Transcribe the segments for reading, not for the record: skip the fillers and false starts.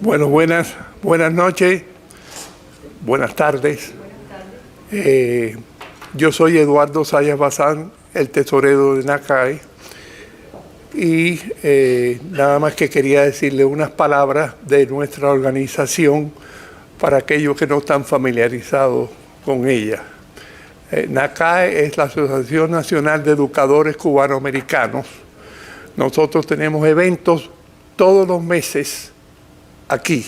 Bueno, buenas noches, buenas tardes. Yo soy Eduardo Sayas Bazán, el tesorero de NACAE, y nada más que quería decirle unas palabras de nuestra organización para aquellos que no están familiarizados con ella. NACAE es la Asociación Nacional de Educadores Cubanoamericanos. Nosotros tenemos eventos todos los meses aquí,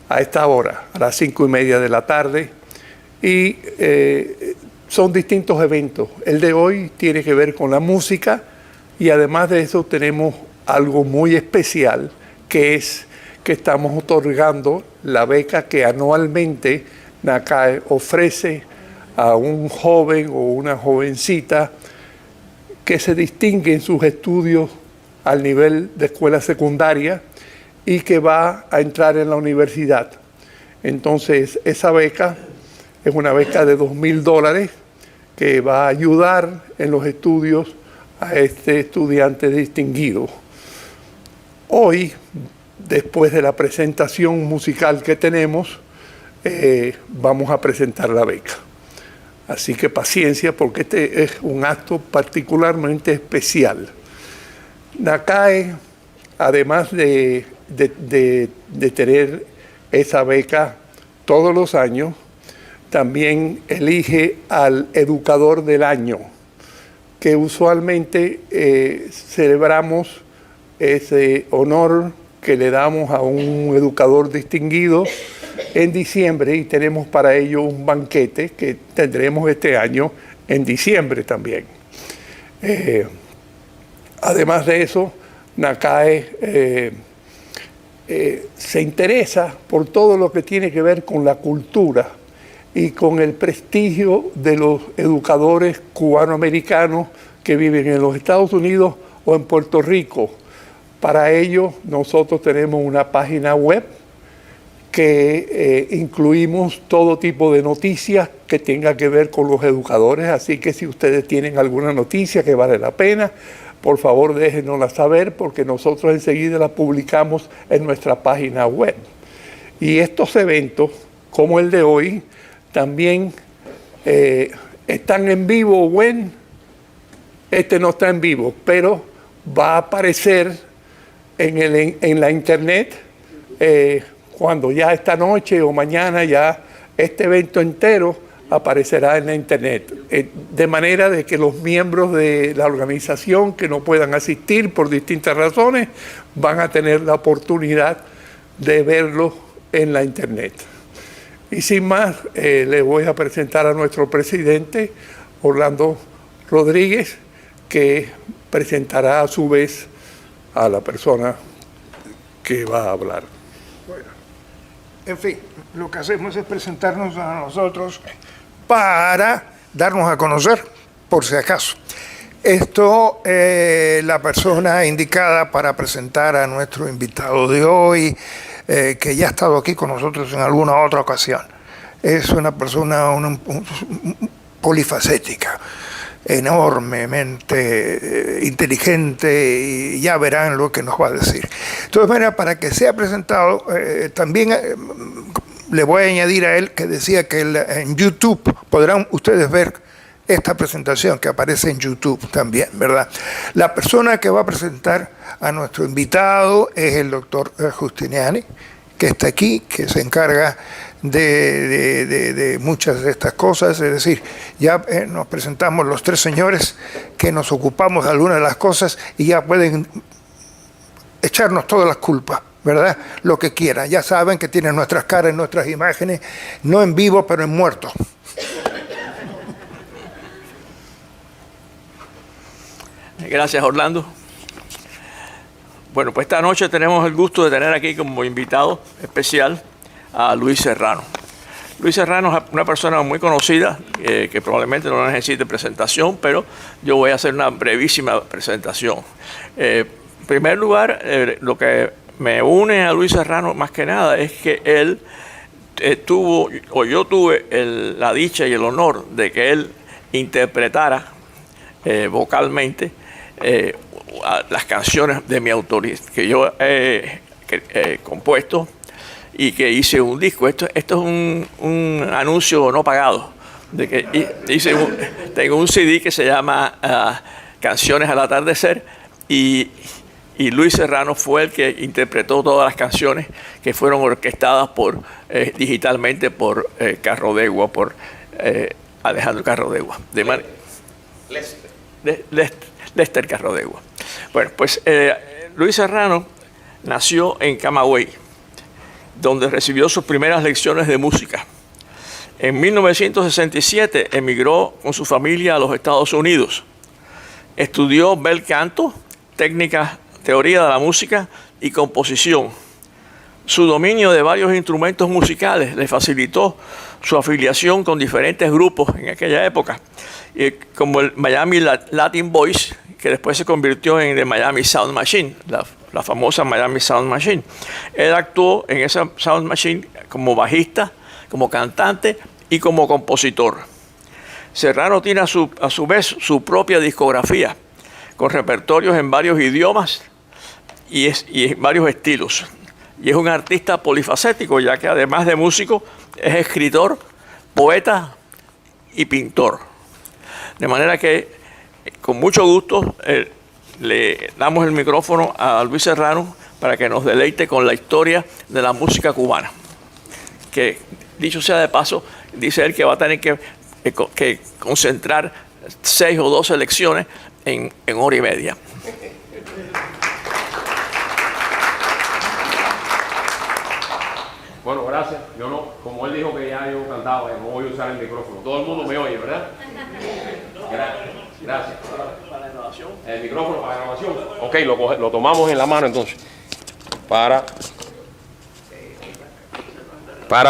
a esta hora, a las 5:30 de la tarde, y son distintos eventos. El de hoy tiene que ver con la música, y además de eso tenemos algo muy especial, que es que estamos otorgando la beca que anualmente NACAE ofrece a un joven o una jovencita que se distingue en sus estudios al nivel de escuela secundaria y que va a entrar en la universidad. Entonces, esa beca es una beca de $2,000 que va a ayudar en los estudios a este estudiante distinguido. Hoy, después de la presentación musical que tenemos, vamos a presentar la beca. Así que paciencia, porque este es un acto particularmente especial. NACAE, además de tener esa beca todos los años, también elige al educador del año, que usualmente celebramos ese honor que le damos a un educador distinguido en diciembre, y tenemos para ello un banquete que tendremos este año en diciembre también. Además de eso, NACAE se interesa por todo lo que tiene que ver con la cultura y con el prestigio de los educadores cubanoamericanos que viven en los Estados Unidos o en Puerto Rico. Para ello, nosotros tenemos una página web que incluimos todo tipo de noticias que tengan que ver con los educadores, así que si ustedes tienen alguna noticia que vale la pena, por favor déjenosla saber, porque nosotros enseguida la publicamos en nuestra página web. Y estos eventos, como el de hoy, también están en vivo. Este no está en vivo, pero va a aparecer en la internet cuando ya esta noche o mañana ya este evento entero aparecerá en la internet, de manera de que los miembros de la organización que no puedan asistir por distintas razones van a tener la oportunidad de verlo en la internet. Y sin más, le voy a presentar a nuestro presidente, Orlando Rodríguez, que presentará a su vez a la persona que va a hablar. Bueno, en fin, lo que hacemos es presentarnos a nosotros para darnos a conocer, por si acaso. Esto, la persona indicada para presentar a nuestro invitado de hoy, que ya ha estado aquí con nosotros en alguna otra ocasión, es una persona polifacética, enormemente inteligente, y ya verán lo que nos va a decir. De todas maneras, para que sea presentado, también le voy a añadir a él que decía que en YouTube podrán ustedes ver esta presentación que aparece en YouTube también, ¿verdad? La persona que va a presentar a nuestro invitado es el doctor Justiniani, que está aquí, que se encarga de muchas de estas cosas. Es decir, ya nos presentamos los tres señores que nos ocupamos de algunas de las cosas, y ya pueden echarnos todas las culpas, ¿verdad? Lo que quieran. Ya saben que tienen nuestras caras, nuestras imágenes, no en vivo, pero en muerto. Gracias, Orlando. Bueno, pues esta noche tenemos el gusto de tener aquí como invitado especial a Luis Serrano. Luis Serrano es una persona muy conocida, que probablemente no necesite presentación, pero yo voy a hacer una brevísima presentación. En primer lugar, lo que me une a Luis Serrano más que nada es que él yo tuve la dicha y el honor de que él interpretara vocalmente las canciones de mi autoría, que yo he compuesto y que hice un disco. Esto es un anuncio no pagado. De que tengo un CD que se llama Canciones al Atardecer y Luis Serrano fue el que interpretó todas las canciones que fueron orquestadas digitalmente por Carrodegua, por Alejandro Carrodegua. Lester Carrodegua. Bueno, pues Luis Serrano nació en Camagüey, donde recibió sus primeras lecciones de música. En 1967 emigró con su familia a los Estados Unidos. Estudió bel canto, teoría de la música y composición. Su dominio de varios instrumentos musicales le facilitó su afiliación con diferentes grupos en aquella época, como el Miami Latin Boys, que después se convirtió en The Miami Sound Machine, la famosa Miami Sound Machine. Él actuó en esa Sound Machine como bajista, como cantante y como compositor. Serrano tiene a su vez su propia discografía, con repertorios en varios idiomas y en varios estilos. Y es un artista polifacético, ya que además de músico, es escritor, poeta y pintor. De manera que, con mucho gusto, le damos el micrófono a Luis Serrano para que nos deleite con la historia de la música cubana. Que, dicho sea de paso, dice él que va a tener que concentrar 6 o 12 lecciones en hora y media. Bueno, gracias. Yo no, como él dijo que ya yo cantaba, no voy a usar el micrófono. Todo el mundo me oye, ¿verdad? Gracias. Para la grabación. El micrófono para la grabación. Ok, lo tomamos en la mano entonces. Para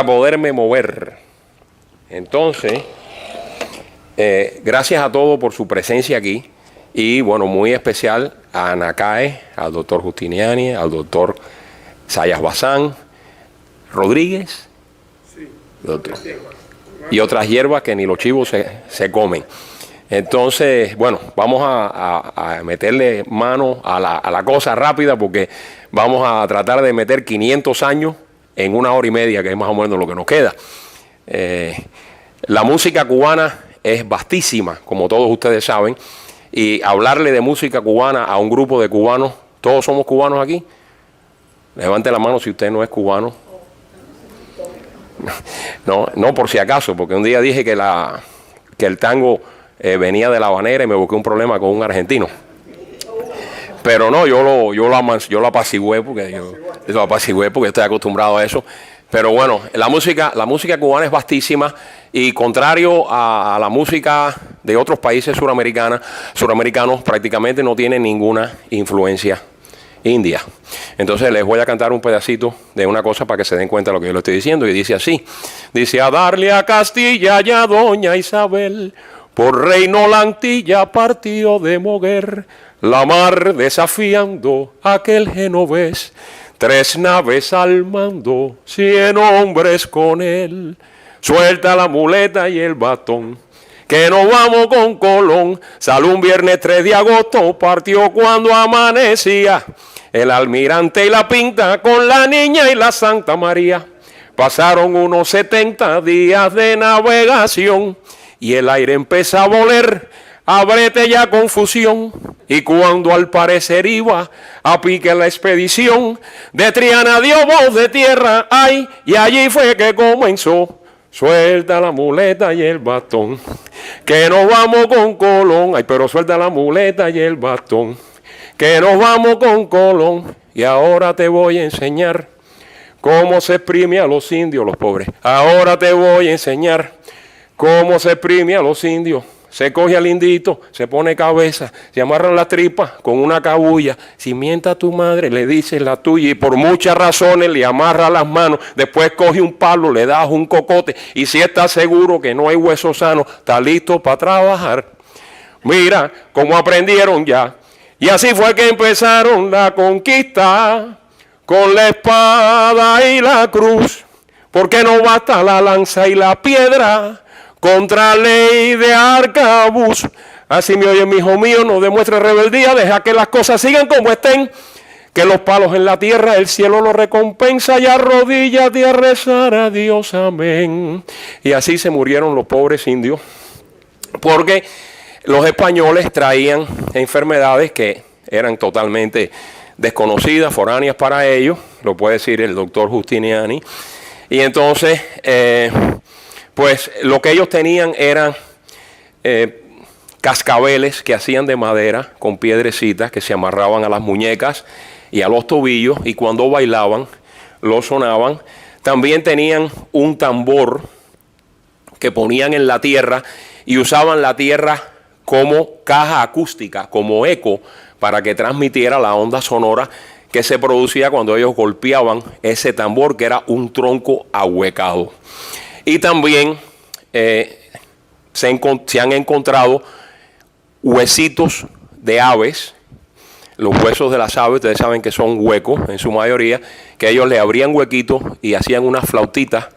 poderme mover. Entonces, gracias a todos por su presencia aquí. Y bueno, muy especial a Anacae, al doctor Justiniani, al doctor Sayas Bazán, Rodríguez, sí, y otras hierbas que ni los chivos se comen. Entonces, bueno, vamos a meterle mano a la cosa rápida porque vamos a tratar de meter 500 años en 1 hora y media, que es más o menos lo que nos queda. La música cubana es vastísima, como todos ustedes saben, y hablarle de música cubana a un grupo de cubanos, ¿todos somos cubanos aquí? Levante la mano si usted no es cubano. No, por si acaso, porque un día dije que el tango venía de La Habanera y me busqué un problema con un argentino. Pero no, yo lo apacigué porque estoy acostumbrado a eso. Pero bueno, la música cubana es vastísima y contrario a la música de otros países suramericanos prácticamente no tiene ninguna influencia india. Entonces les voy a cantar un pedacito de una cosa para que se den cuenta de lo que yo le estoy diciendo y dice así. Dice: a darle a Castilla y a doña Isabel, por reino la Antilla partió de Moguer, la mar desafiando aquel genovés, 3 naves al mando, 100 hombres con él. Suelta la muleta y el batón, que nos vamos con Colón. Salió un viernes 3 de agosto, partió cuando amanecía. El almirante y la Pinta con la Niña y la Santa María. Pasaron unos 70 días de navegación y el aire empezó a voler, a brete ya confusión. Y cuando al parecer iba a pique la expedición, de Triana dio voz de tierra, ay, y allí fue que comenzó. Suelta la muleta y el bastón, que nos vamos con Colón. Ay, pero suelta la muleta y el bastón, que nos vamos con Colón. Y ahora te voy a enseñar cómo se exprime a los indios, los pobres. Ahora te voy a enseñar cómo se exprime a los indios. Se coge al indito, se pone cabeza, se amarran las tripas con una cabulla. Si mienta a tu madre, le dices la tuya, y por muchas razones le amarra las manos. Después coge un palo, le das un cocote, y si estás seguro que no hay hueso sano, está listo para trabajar. Mira cómo aprendieron ya. Y así fue que empezaron la conquista, con la espada y la cruz, porque no basta la lanza y la piedra contra ley de arcabuz. Así me oye, mi hijo mío, no demuestre rebeldía, deja que las cosas sigan como estén, que los palos en la tierra, el cielo lo recompensa, y arrodíllate a rezar a Dios, amén. Y así se murieron los pobres indios, porque los españoles traían enfermedades que eran totalmente desconocidas, foráneas para ellos, lo puede decir el doctor Justiniani. Y entonces, pues lo que ellos tenían eran cascabeles que hacían de madera con piedrecitas que se amarraban a las muñecas y a los tobillos, y cuando bailaban lo sonaban. También tenían un tambor que ponían en la tierra y usaban la tierra como caja acústica, como eco, para que transmitiera la onda sonora que se producía cuando ellos golpeaban ese tambor, que era un tronco ahuecado. Y también se han encontrado huesitos de aves. Los huesos de las aves, ustedes saben que son huecos en su mayoría, que ellos le abrían huequitos y hacían unas flautitas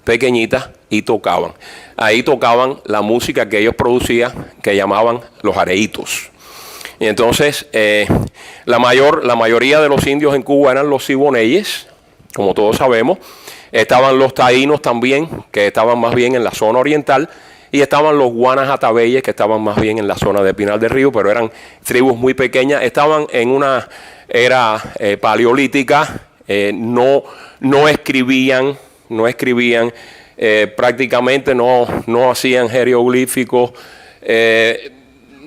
pequeñitas y tocaban. Ahí tocaban la música que ellos producían, que llamaban los areitos. Y entonces la mayoría de los indios en Cuba eran los siboneyes, como todos sabemos. Estaban los taínos también, que estaban más bien en la zona oriental, y estaban los guanas atabeyes, que estaban más bien en la zona de Pinar del Río, pero eran tribus muy pequeñas. Estaban en una era paleolítica, no escribían, prácticamente no hacían jeroglíficos,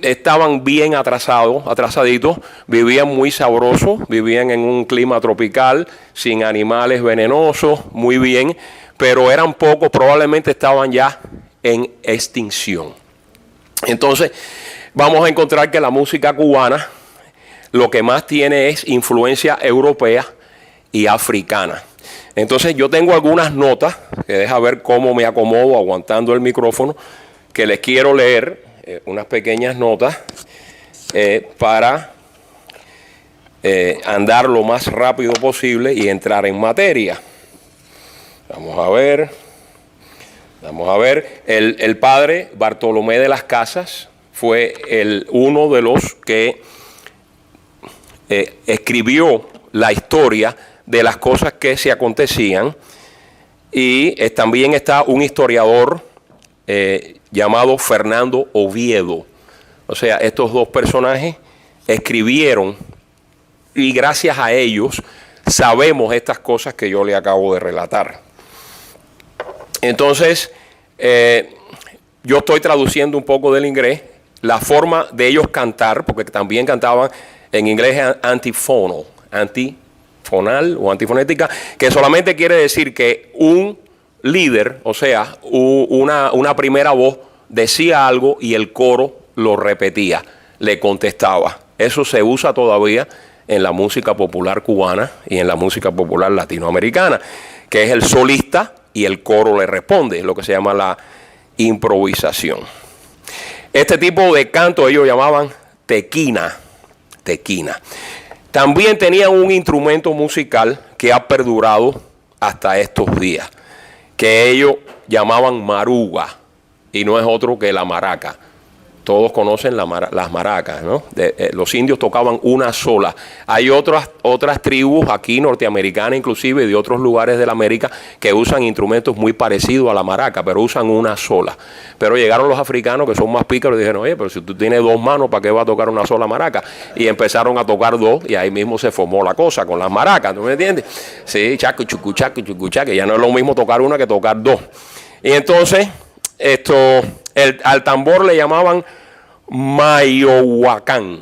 estaban bien atrasaditos, vivían muy sabrosos, vivían en un clima tropical, sin animales venenosos, muy bien, pero eran pocos, probablemente estaban ya en extinción. Entonces vamos a encontrar que la música cubana lo que más tiene es influencia europea y africana. Entonces yo tengo algunas notas, que deja ver cómo me acomodo aguantando el micrófono, que les quiero leer, unas pequeñas notas para andar lo más rápido posible y entrar en materia. Vamos a ver, el padre Bartolomé de las Casas fue uno de los que escribió la historia de las cosas que se acontecían, y también está un historiador llamado Fernando Oviedo. O sea, estos dos personajes escribieron, y gracias a ellos sabemos estas cosas que yo le acabo de relatar. Entonces, yo estoy traduciendo un poco del inglés, la forma de ellos cantar, porque también cantaban en inglés antifonal o antifonética, que solamente quiere decir que un líder, o sea, una primera voz decía algo y el coro lo repetía, le contestaba. Eso se usa todavía en la música popular cubana y en la música popular latinoamericana, que es el solista y el coro le responde, lo que se llama la improvisación. Este tipo de canto ellos llamaban tequina. También tenían un instrumento musical que ha perdurado hasta estos días, que ellos llamaban maruga, y no es otro que la maraca. Todos conocen las maracas, ¿no? Los indios tocaban una sola. Hay otras tribus aquí, norteamericanas inclusive, de otros lugares de la América, que usan instrumentos muy parecidos a la maraca, pero usan una sola. Pero llegaron los africanos, que son más pícaros, y dijeron, oye, pero si tú tienes dos manos, ¿para qué va a tocar una sola maraca? Y empezaron a tocar dos, y ahí mismo se formó la cosa con las maracas, ¿tú me entiendes? Sí, chaco, chucu, que ya no es lo mismo tocar una que tocar dos. Y entonces, al tambor le llamaban Mayohuacán.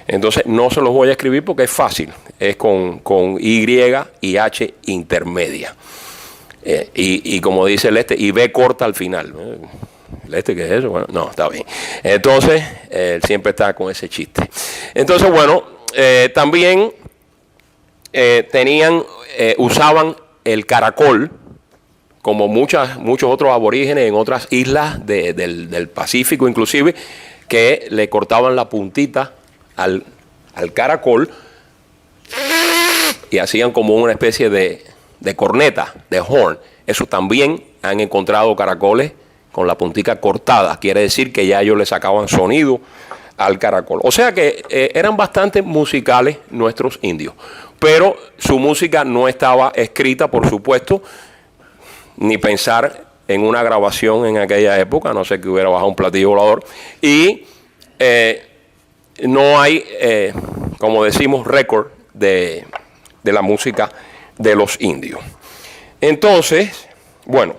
Entonces no se los voy a escribir porque es fácil, es con Y y H intermedia, y como dice el y B corta al final. ¿El qué es eso? Bueno, no, está bien. Entonces él siempre está con ese chiste. Entonces bueno, también usaban el caracol, como muchos otros aborígenes en otras islas del Pacífico inclusive, que le cortaban la puntita al caracol y hacían como una especie de corneta, de horn. Eso también han encontrado caracoles con la puntica cortada. Quiere decir que ya ellos le sacaban sonido al caracol. O sea que eran bastante musicales nuestros indios, pero su música no estaba escrita, por supuesto, ni pensar en una grabación en aquella época, no sé que hubiera bajado un platillo volador, y no hay, como decimos, récord de la música de los indios. Entonces, bueno,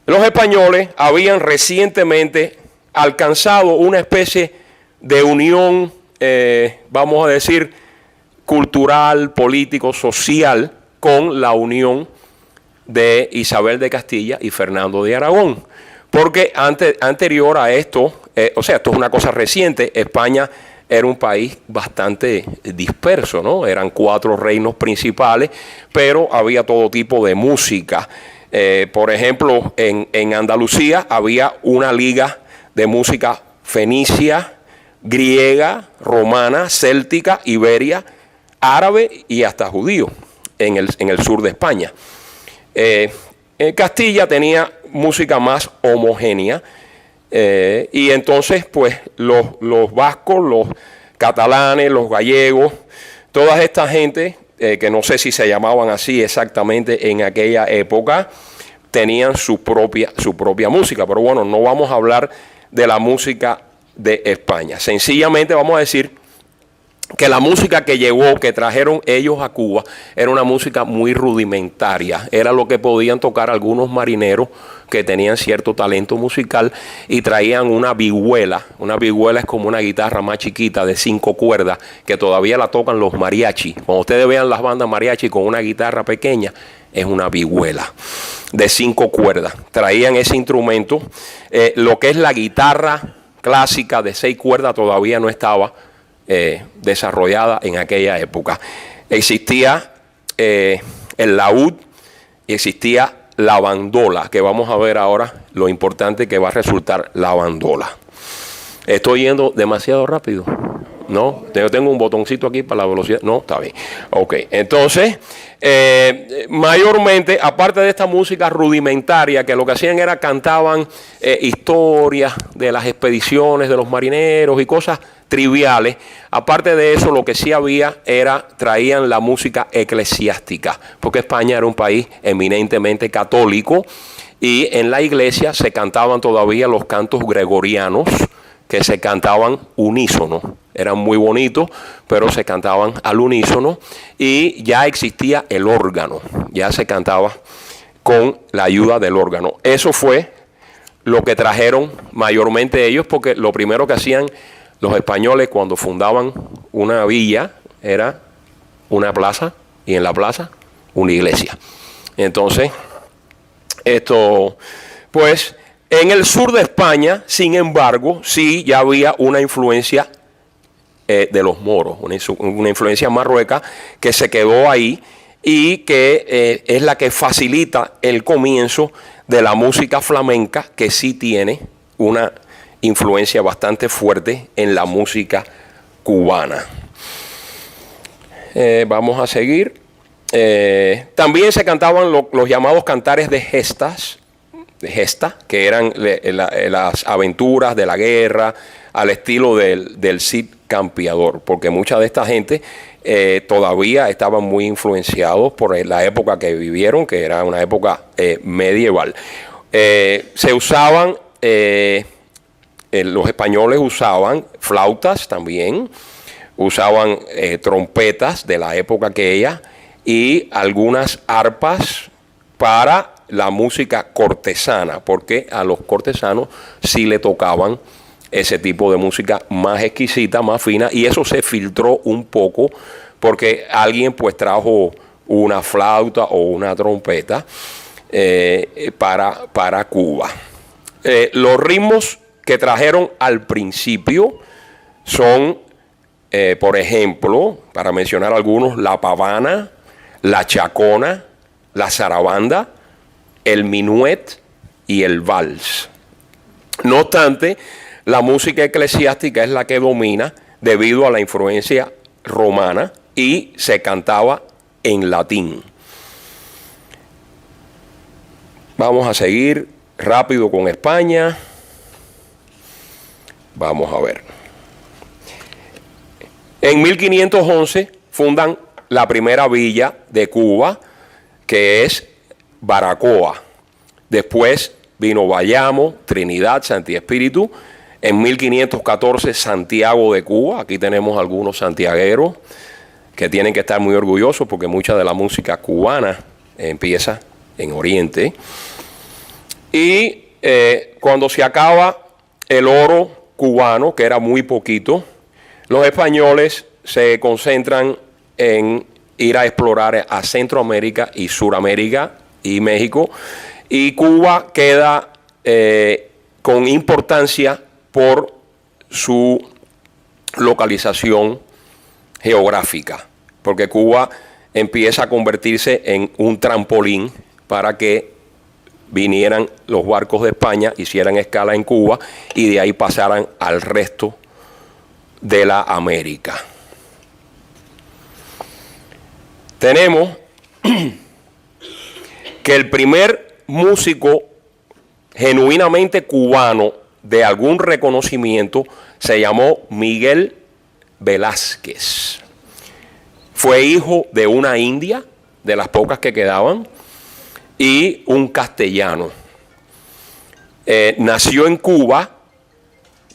los españoles habían recientemente alcanzado una especie de unión, vamos a decir, cultural, político, social, con la unión de Isabel de Castilla y Fernando de Aragón. Porque anterior a esto, o sea, esto es una cosa reciente, España era un país bastante disperso, ¿no? Eran 4 reinos principales, pero había todo tipo de música. Por ejemplo, en Andalucía había una liga de música fenicia, griega, romana, céltica, iberia, árabe y hasta judío en el sur de España. Castilla tenía música más homogénea, y entonces pues los vascos, los catalanes, los gallegos, toda esta gente, que no sé si se llamaban así exactamente en aquella época, tenían su propia música. Pero bueno, no vamos a hablar de la música de España. Sencillamente vamos a decir que la música que llegó, que trajeron ellos a Cuba, era una música muy rudimentaria. Era lo que podían tocar algunos marineros que tenían cierto talento musical y traían una vihuela. Una vihuela es como una guitarra más chiquita de 5 cuerdas que todavía la tocan los mariachi. Cuando ustedes vean las bandas mariachi con una guitarra pequeña, es una vihuela de 5 cuerdas. Traían ese instrumento. Lo que es la guitarra clásica de 6 cuerdas todavía no estaba desarrollada en aquella época. Existía el laúd y existía la bandola, que vamos a ver ahora lo importante que va a resultar la bandola. Estoy yendo demasiado rápido, ¿no? Yo tengo un botoncito aquí para la velocidad. No, está bien. Ok, entonces, mayormente, aparte de esta música rudimentaria, que lo que hacían era cantaban historias de las expediciones de los marineros y cosas triviales. Aparte de eso, lo que sí había traían la música eclesiástica, porque España era un país eminentemente católico y en la iglesia se cantaban todavía los cantos gregorianos, que se cantaban unísono. Eran muy bonitos, pero se cantaban al unísono, y ya existía el órgano, ya se cantaba con la ayuda del órgano. Eso fue lo que trajeron mayormente ellos, porque lo primero que hacían los españoles cuando fundaban una villa era una plaza, y en la plaza una iglesia. Entonces, esto, pues, en el sur de España, sin embargo, sí ya había una influencia de los moros, una influencia marrueca que se quedó ahí y que es la que facilita el comienzo de la música flamenca, que sí tiene una influencia bastante fuerte en la música cubana. Vamos a seguir. También se cantaban los llamados cantares de gesta, que eran las aventuras de la guerra al estilo del Cid Campeador, porque mucha de esta gente todavía estaban muy influenciados por la época que vivieron, que era una época medieval. Se usaban, los españoles usaban flautas también, usaban trompetas de la época aquella y algunas arpas para la música cortesana, porque a los cortesanos sí le tocaban ese tipo de música más exquisita, más fina, y eso se filtró un poco porque alguien pues trajo una flauta o una trompeta para Cuba. Los ritmos que trajeron al principio son, por ejemplo, para mencionar algunos, la pavana, la chacona, la zarabanda, el minuet y el vals. No obstante, la música eclesiástica es la que domina debido a la influencia romana y se cantaba en latín. Vamos a seguir rápido con España. Vamos a ver. En 1511 fundan la primera villa de Cuba, que es Baracoa. Después vino Bayamo, Trinidad, Santi Espíritu. En 1514 Santiago de Cuba. Aquí tenemos algunos santiagueros que tienen que estar muy orgullosos porque mucha de la música cubana empieza en Oriente. Y cuando se acaba el oro cubano, que era muy poquito, los españoles se concentran en ir a explorar a Centroamérica y Suramérica y México, y Cuba queda con importancia por su localización geográfica, porque Cuba empieza a convertirse en un trampolín para que vinieran los barcos de España, hicieran escala en Cuba y de ahí pasaran al resto de la América. Tenemos que el primer músico genuinamente cubano de algún reconocimiento se llamó Miguel Velázquez. Fue hijo de una india, de las pocas que quedaban, y un castellano. Nació en Cuba,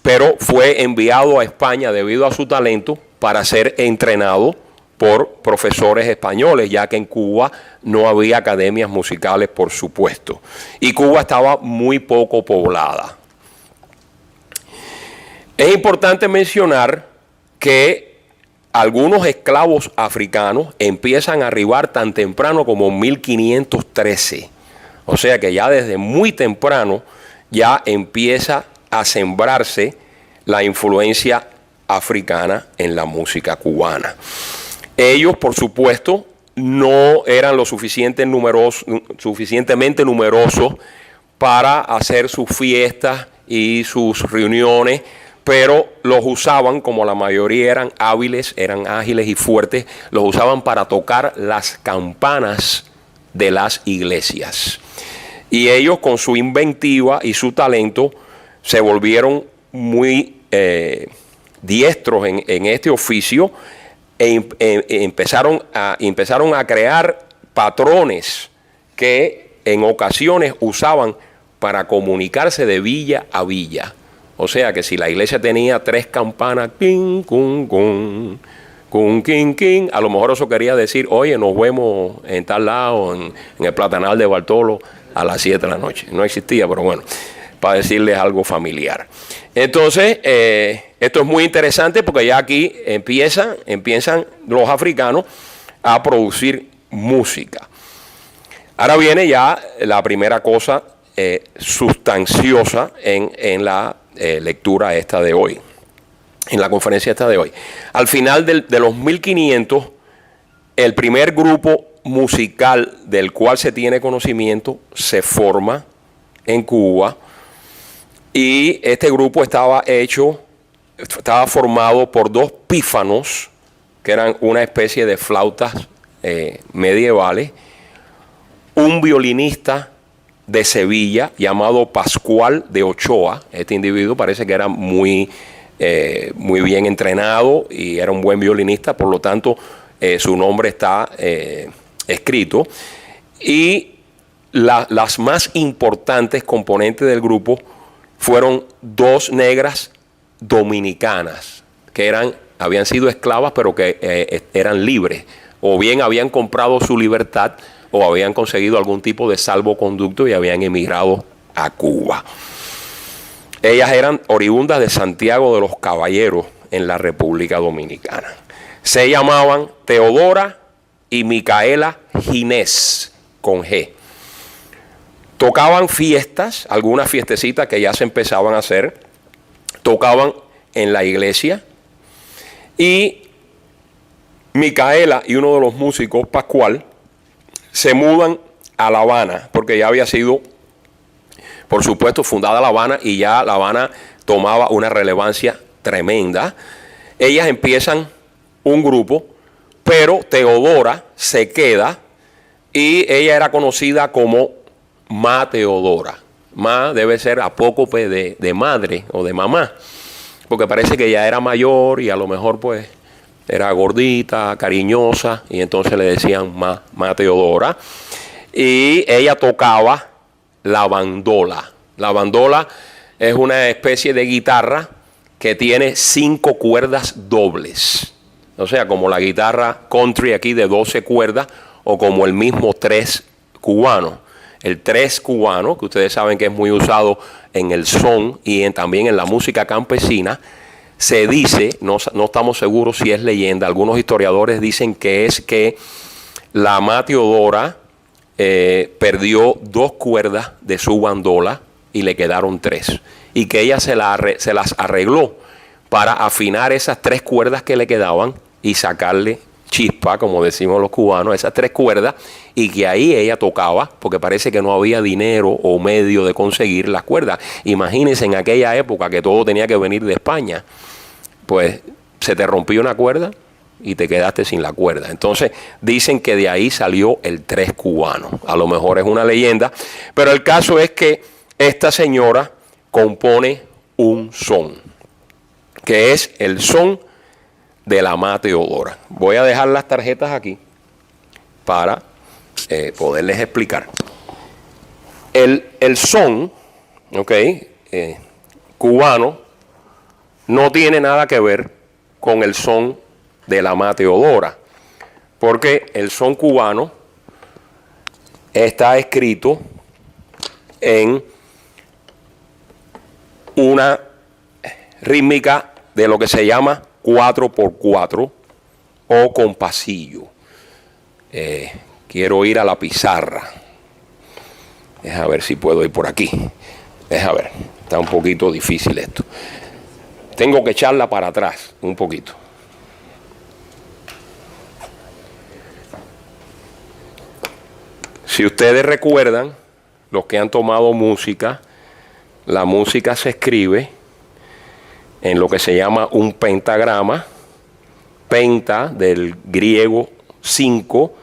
pero fue enviado a España debido a su talento para ser entrenado por profesores españoles, ya que en Cuba no había academias musicales, por supuesto. Y Cuba estaba muy poco poblada. Es importante mencionar que algunos esclavos africanos empiezan a arribar tan temprano como 1513. O sea que ya desde muy temprano ya empieza a sembrarse la influencia africana en la música cubana. Ellos, por supuesto, no eran lo suficientemente numerosos para hacer sus fiestas y sus reuniones, pero los usaban, como la mayoría eran hábiles, eran ágiles y fuertes, los usaban para tocar las campanas de las iglesias. Y ellos, con su inventiva y su talento, se volvieron muy diestros en este oficio empezaron a crear patrones que en ocasiones usaban para comunicarse de villa a villa. O sea que si la iglesia tenía 3 campanas, king, kun, kun, kun, king, king, a lo mejor eso quería decir, oye, nos vemos en tal lado, en el Platanal de Bartolo, a las 7 de la noche. No existía, pero bueno, para decirles algo familiar. Entonces, esto es muy interesante porque ya aquí empiezan los africanos a producir música. Ahora viene ya la primera cosa sustanciosa en la lectura esta de hoy, en la conferencia esta de hoy. Al final de los 1500, el primer grupo musical del cual se tiene conocimiento se forma en Cuba. Y este grupo estaba formado por 2 pífanos, que eran una especie de flautas medievales, un violinista de Sevilla llamado Pascual de Ochoa. Este individuo parece que era muy bien entrenado y era un buen violinista, por lo tanto su nombre está escrito. Y las más importantes componentes del grupo fueron 2 negras dominicanas que habían sido esclavas, pero que eran libres, o bien habían comprado su libertad o habían conseguido algún tipo de salvoconducto y habían emigrado a Cuba. Ellas eran oriundas de Santiago de los Caballeros en la República Dominicana. Se llamaban Teodora y Micaela Ginés, con G. Tocaban fiestas, algunas fiestecitas que ya se empezaban a hacer, tocaban en la iglesia, y Micaela y uno de los músicos, Pascual, se mudan a La Habana, porque ya había sido, por supuesto, fundada La Habana, y ya La Habana tomaba una relevancia tremenda. Ellas empiezan un grupo, pero Teodora se queda, y ella era conocida como Ma Teodora. Ma debe ser apócope de madre o de mamá, porque parece que ya era mayor y a lo mejor pues Era gordita, cariñosa, y entonces le decían Ma Teodora. Y ella tocaba la bandola. La bandola es una especie de guitarra que tiene 5 cuerdas dobles. O sea, como la guitarra country aquí de 12 cuerdas, o como el mismo 3 cubano. El 3 cubano, que ustedes saben que es muy usado en el son y también en la música campesina, se dice, no estamos seguros si es leyenda, algunos historiadores dicen que es que la Ma Teodora perdió 2 cuerdas de su bandola y le quedaron 3. Y que ella se las arregló para afinar esas 3 cuerdas que le quedaban y sacarle chispa, como decimos los cubanos, esas 3 cuerdas, y que ahí ella tocaba, porque parece que no había dinero o medio de conseguir las cuerdas. Imagínense en aquella época que todo tenía que venir de España, pues se te rompió una cuerda y te quedaste sin la cuerda. Entonces dicen que de ahí salió el 3 cubano. A lo mejor es una leyenda, pero el caso es que esta señora compone un son, que es el son de la Ma Teodora. Voy a dejar las tarjetas aquí para poderles explicar. El son, cubano, no tiene nada que ver con el son de la Ma Teodora, porque el son cubano está escrito en una rítmica de lo que se llama 4x4 o compasillo. Quiero ir a la pizarra. Deja ver si puedo ir por aquí. Deja ver, está un poquito difícil esto. Tengo que echarla para atrás un poquito. Si ustedes recuerdan, los que han tomado música, la música se escribe en lo que se llama un pentagrama, penta del griego 5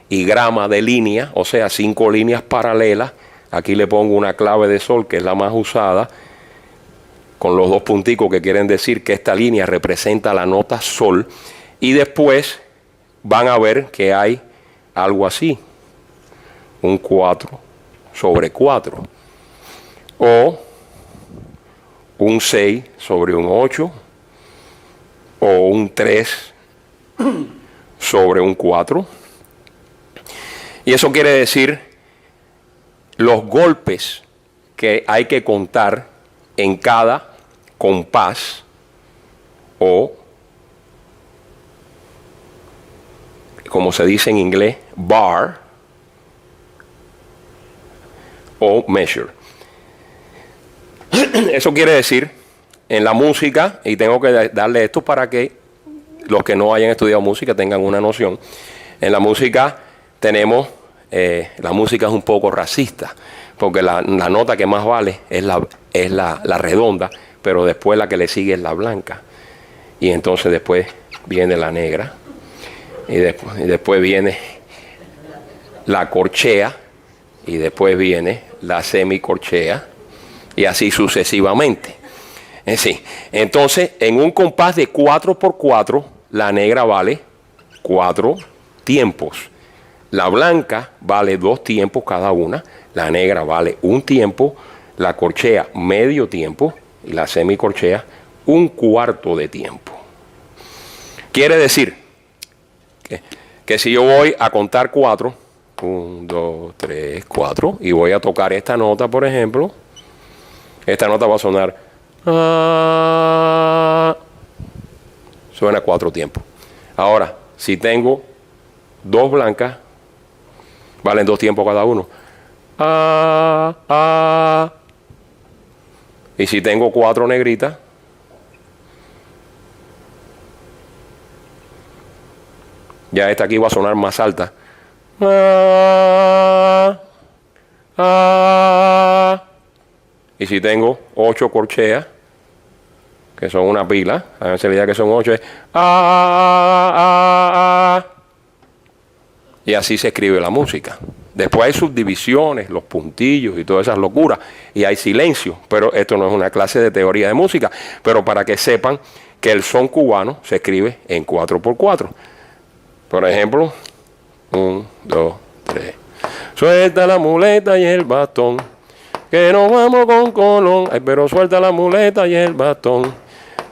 y grama de línea, o sea 5 líneas paralelas. Aquí le pongo una clave de sol, que es la más usada, con los 2 punticos, que quieren decir que esta línea representa la nota sol. Y después van a ver que hay algo así, un 4/4, o un 6/8, o un 3/4. Y eso quiere decir los golpes que hay que contar en cada compás o, como se dice en inglés, bar o measure. Eso quiere decir, en la música, y tengo que darle esto para que los que no hayan estudiado música tengan una noción. En la música tenemos, la música es un poco racista, porque la nota que más vale es la redonda, pero después la que le sigue es la blanca. Y entonces después viene la negra, y después viene la corchea, y después viene la semicorchea, y así sucesivamente. Sí. Entonces, en un compás de 4x4, la negra vale 4 tiempos. La blanca vale 2 tiempos cada una, la negra vale 1 tiempo, la corchea medio tiempo y la semicorchea 1/4 de tiempo. Quiere decir que si yo voy a contar 4, 1, 2, 3, 4, y voy a tocar esta nota, por ejemplo, esta nota va a sonar, suena 4 tiempos. Ahora, si tengo 2 blancas, valen 2 tiempos cada uno. Y si tengo 4 negritas, ya esta aquí va a sonar más alta. Y si tengo 8 corcheas, que son una pila, háganse la idea que son 8, es y así se escribe la música. Después hay subdivisiones, los puntillos y todas esas locuras, y hay silencio, pero esto no es una clase de teoría de música, pero para que sepan que el son cubano se escribe en 4x4. Por ejemplo, 1, 2, 3. Suelta la muleta y el bastón, que nos vamos con Colón. Ay, pero suelta la muleta y el bastón,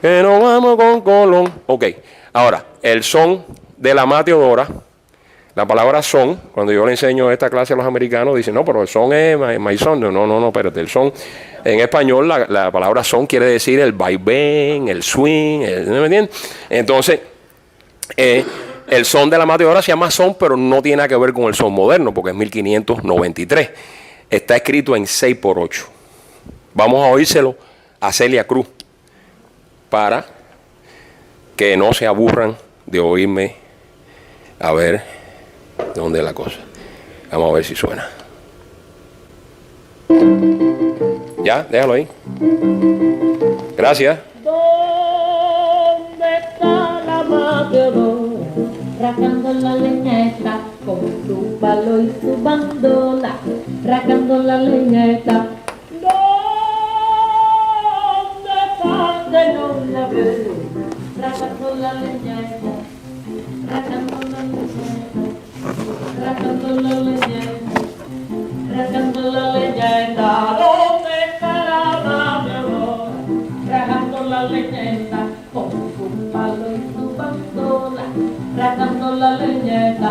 que nos vamos con Colón. Ok, ahora, el son de la mateodora. La palabra son, cuando yo le enseño esta clase a los americanos, dicen, no, pero el son es my son. No, espérate, el son, en español la palabra son quiere decir el vaivén, el swing, ¿no me entiendes? Entonces, el son de la mateodora se llama son, pero no tiene nada que ver con el son moderno, porque es 1593. Está escrito en 6x8. Vamos a oírselo a Celia Cruz, para que no se aburran de oírme. A ver dónde es la cosa. Vamos a ver si suena. Ya, déjalo ahí. Gracias. ¿Dónde está la mateadora? Racando la leñeta con su palo y su bandola. Racando la leñeta. ¿Dónde está que no la veo? Racando la leñeta. Racando la leñeta. Racando la leñeta. Racando la leñeta. ¿Dónde está la mateadora? Rajando la leñeta con su palo y su bandola, rajando la leñeta.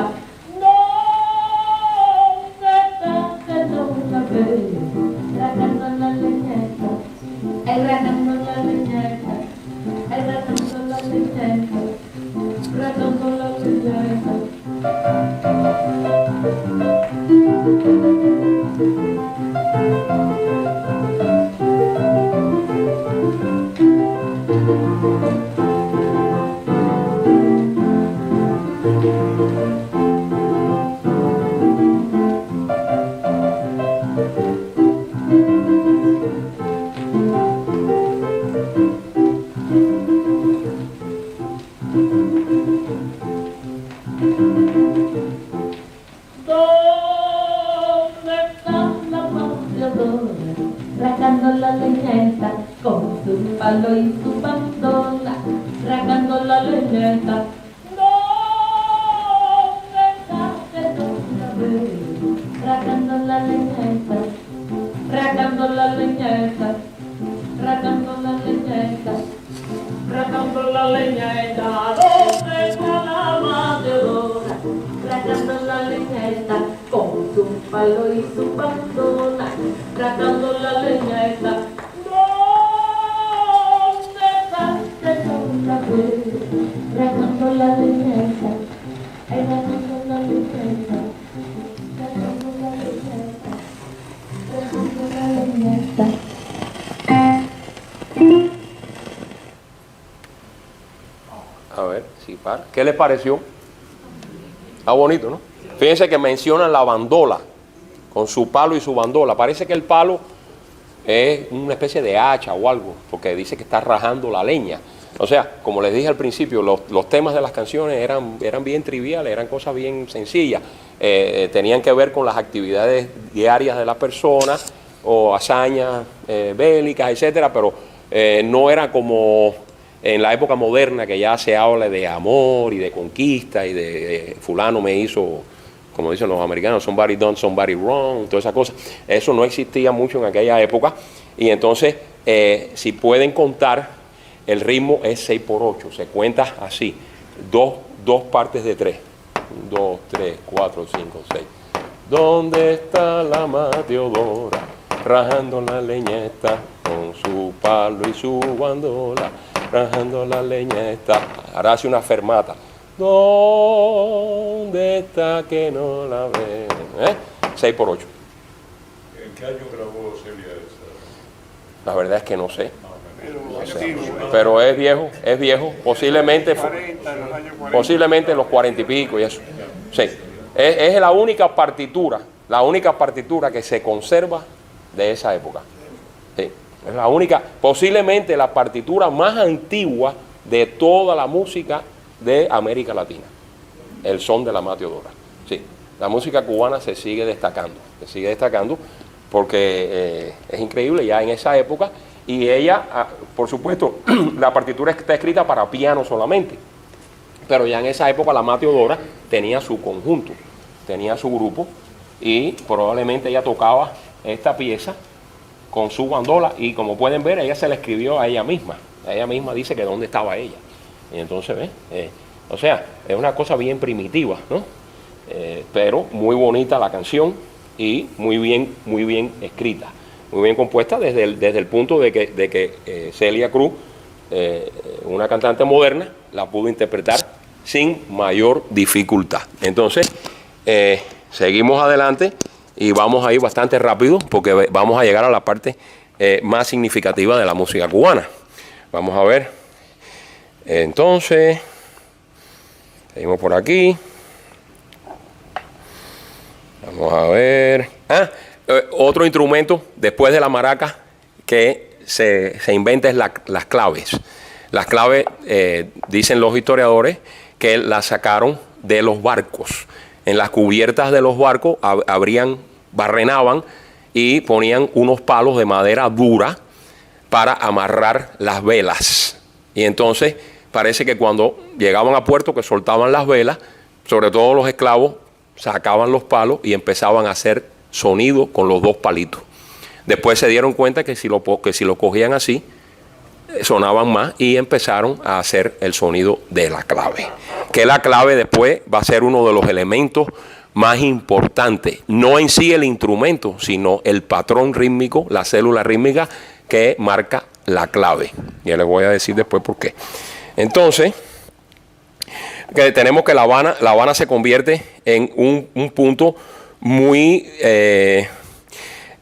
¿Dónde está que no la veo? Rajando la leñeta, ay, rajando la leñeta, ay, rajando la leñeta, rajando la leñeta. ¿Dónde está la mateadora? Rajando la leñeta con su palo y su bandola, rajando la leñeta. ¿Dónde está que no la veo? Rajando la leñeta, rajando la leñeta, rajando la leñeta, rajando la leñeta. ¿Dónde está la mateadora? Rajando la leñeta con su palo y su bandola, rajando la leñeta. ¿Dónde está que no la veo? Rajando la leñeta, ay, rajando la leñeta, rajando la leñeta, rajando la leñeta. A ver, si para. ¿Qué les pareció? Está bonito, ¿no? Fíjense que mencionan la bandola, con su palo y su bandola. Parece que el palo es una especie de hacha o algo, porque dice que está rajando la leña. O sea, como les dije al principio, los temas de las canciones eran bien triviales, eran cosas bien sencillas. Tenían que ver con las actividades diarias de las personas, o hazañas bélicas, etcétera, pero no era como en la época moderna, que ya se habla de amor y de conquista y de fulano me hizo, como dicen los americanos, somebody done somebody wrong, todas esas cosas. Eso no existía mucho en aquella época. Y entonces, si pueden contar, el ritmo es 6x8, se cuenta así, dos partes de 3. 1, 2, 3, 4, 5, 6. ¿Dónde está la mateodora? Rajando la leñeta con su palo y su bandola, rajando la leñeta. Ahora hace una fermata. ¿Dónde está que no la ve? 6x8. ¿En qué año grabó Celia esta? La verdad es que no sé. Pero es viejo, posiblemente en los 40 y pico y eso. Sí, es la única partitura que se conserva de esa época. Sí, es la única, posiblemente la partitura más antigua de toda la música de América Latina, el son de la mateodora. Sí, la música cubana se sigue destacando porque es increíble, ya en esa época Y ella, por supuesto, la partitura está escrita para piano solamente. Pero ya en esa época la Amata Teodora tenía su conjunto, tenía su grupo, y probablemente ella tocaba esta pieza con su bandola, y como pueden ver, ella se la escribió a ella misma. Ella misma dice que dónde estaba ella. Y entonces, o sea, es una cosa bien primitiva, ¿no? Pero muy bonita la canción y muy bien escrita, muy bien compuesta desde el punto de que Celia Cruz, una cantante moderna, la pudo interpretar sin mayor dificultad. Entonces, seguimos adelante y vamos a ir bastante rápido porque vamos a llegar a la parte más significativa de la música cubana. Vamos a ver. Entonces, seguimos por aquí. Vamos a ver. Otro instrumento después de la maraca que se inventa es las claves. Las claves, dicen los historiadores, que las sacaron de los barcos. En las cubiertas de los barcos barrenaban y ponían unos palos de madera dura para amarrar las velas. Y entonces parece que cuando llegaban a puerto, que soltaban las velas, sobre todo los esclavos, sacaban los palos y empezaban a hacer sonido con los dos palitos. Después se dieron cuenta que si lo cogían así, sonaban más, y empezaron a hacer el sonido de la clave. Que la clave después va a ser uno de los elementos más importantes, no en sí el instrumento, sino el patrón rítmico, la célula rítmica que marca la clave. Ya les voy a decir después por qué. Entonces, que tenemos que La Habana se convierte en un punto muy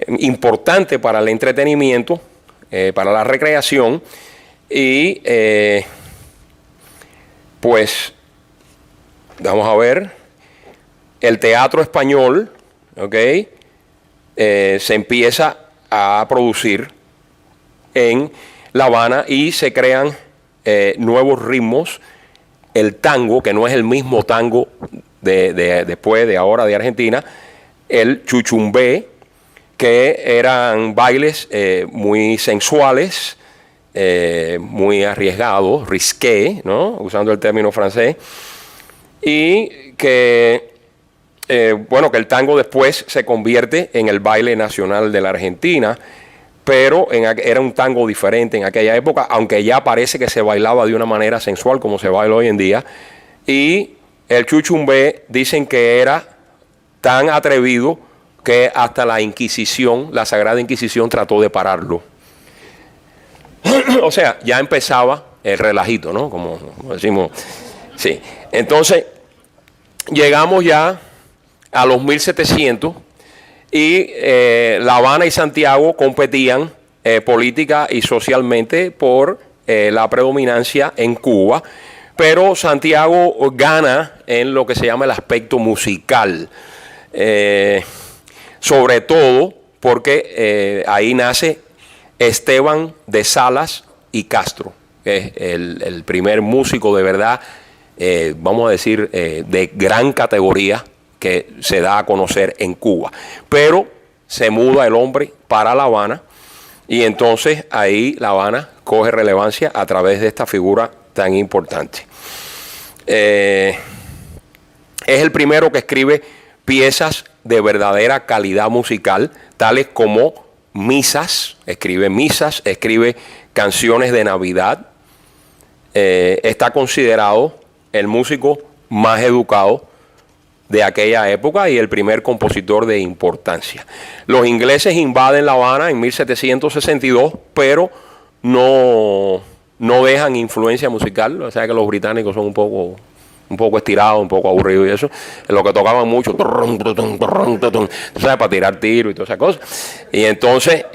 importante para el entretenimiento, para la recreación, y pues vamos a ver, el teatro español, se empieza a producir en La Habana y se crean nuevos ritmos. El tango, que no es el mismo tango después de ahora de Argentina, el chuchumbé, que eran bailes muy sensuales, muy arriesgados, risqué, ¿no? Usando el término francés, y que, que el tango después se convierte en el baile nacional de la Argentina, pero era un tango diferente en aquella época, aunque ya parece que se bailaba de una manera sensual como se baila hoy en día. Y el chuchumbé dicen que era tan atrevido que hasta la Inquisición, la Sagrada Inquisición, trató de pararlo. O sea, ya empezaba el relajito, ¿no? Como decimos. Sí. Entonces, llegamos ya a los 1700 y La Habana y Santiago competían política y socialmente por la predominancia en Cuba, pero Santiago gana en lo que se llama el aspecto musical, sobre todo porque ahí nace Esteban de Salas y Castro, que es el primer músico de verdad, vamos a decir, de gran categoría que se da a conocer en Cuba. Pero se muda el hombre para La Habana y entonces ahí La Habana coge relevancia a través de esta figura tan importante. Es el primero que escribe piezas de verdadera calidad musical, tales como misas, escribe canciones de Navidad. Está considerado el músico más educado de aquella época y el primer compositor de importancia. Los ingleses invaden La Habana en 1762, pero no dejan influencia musical. O sea que los británicos son un poco estirados, un poco aburridos y eso. Lo que tocaban mucho, ¿sabes? Para tirar tiro y todas esas cosas. Y entonces,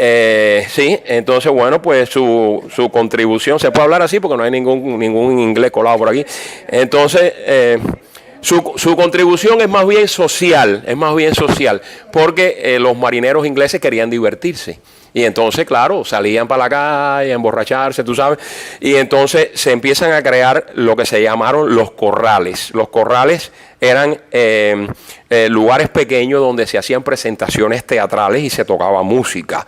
pues su contribución, se puede hablar así porque no hay ningún inglés colado por aquí. Entonces, Su contribución es más bien social, porque los marineros ingleses querían divertirse. Y entonces, claro, salían para la calle a emborracharse, tú sabes. Y entonces se empiezan a crear lo que se llamaron los corrales. Los corrales eran lugares pequeños donde se hacían presentaciones teatrales y se tocaba música.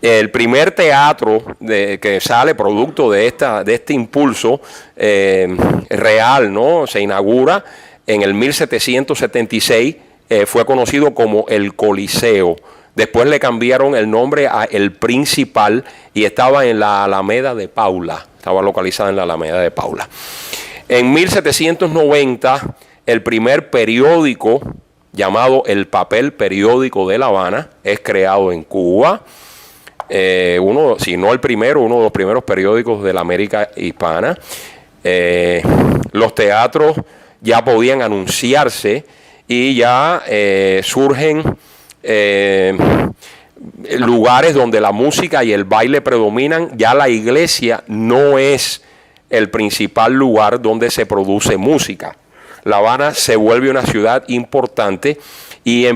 El primer teatro que sale producto de este impulso real, ¿no? Se inaugura en el 1776, fue conocido como el Coliseo. Después le cambiaron el nombre a El Principal y estaba en la Alameda de Paula. Estaba localizada en la Alameda de Paula. En 1790, el primer periódico llamado El Papel Periódico de La Habana es creado en Cuba. Si no el primero, uno de los primeros periódicos de la América hispana. Los teatros ya podían anunciarse y ya surgen lugares donde la música y el baile predominan. Ya la iglesia no es el principal lugar donde se produce música. La Habana se vuelve una ciudad importante y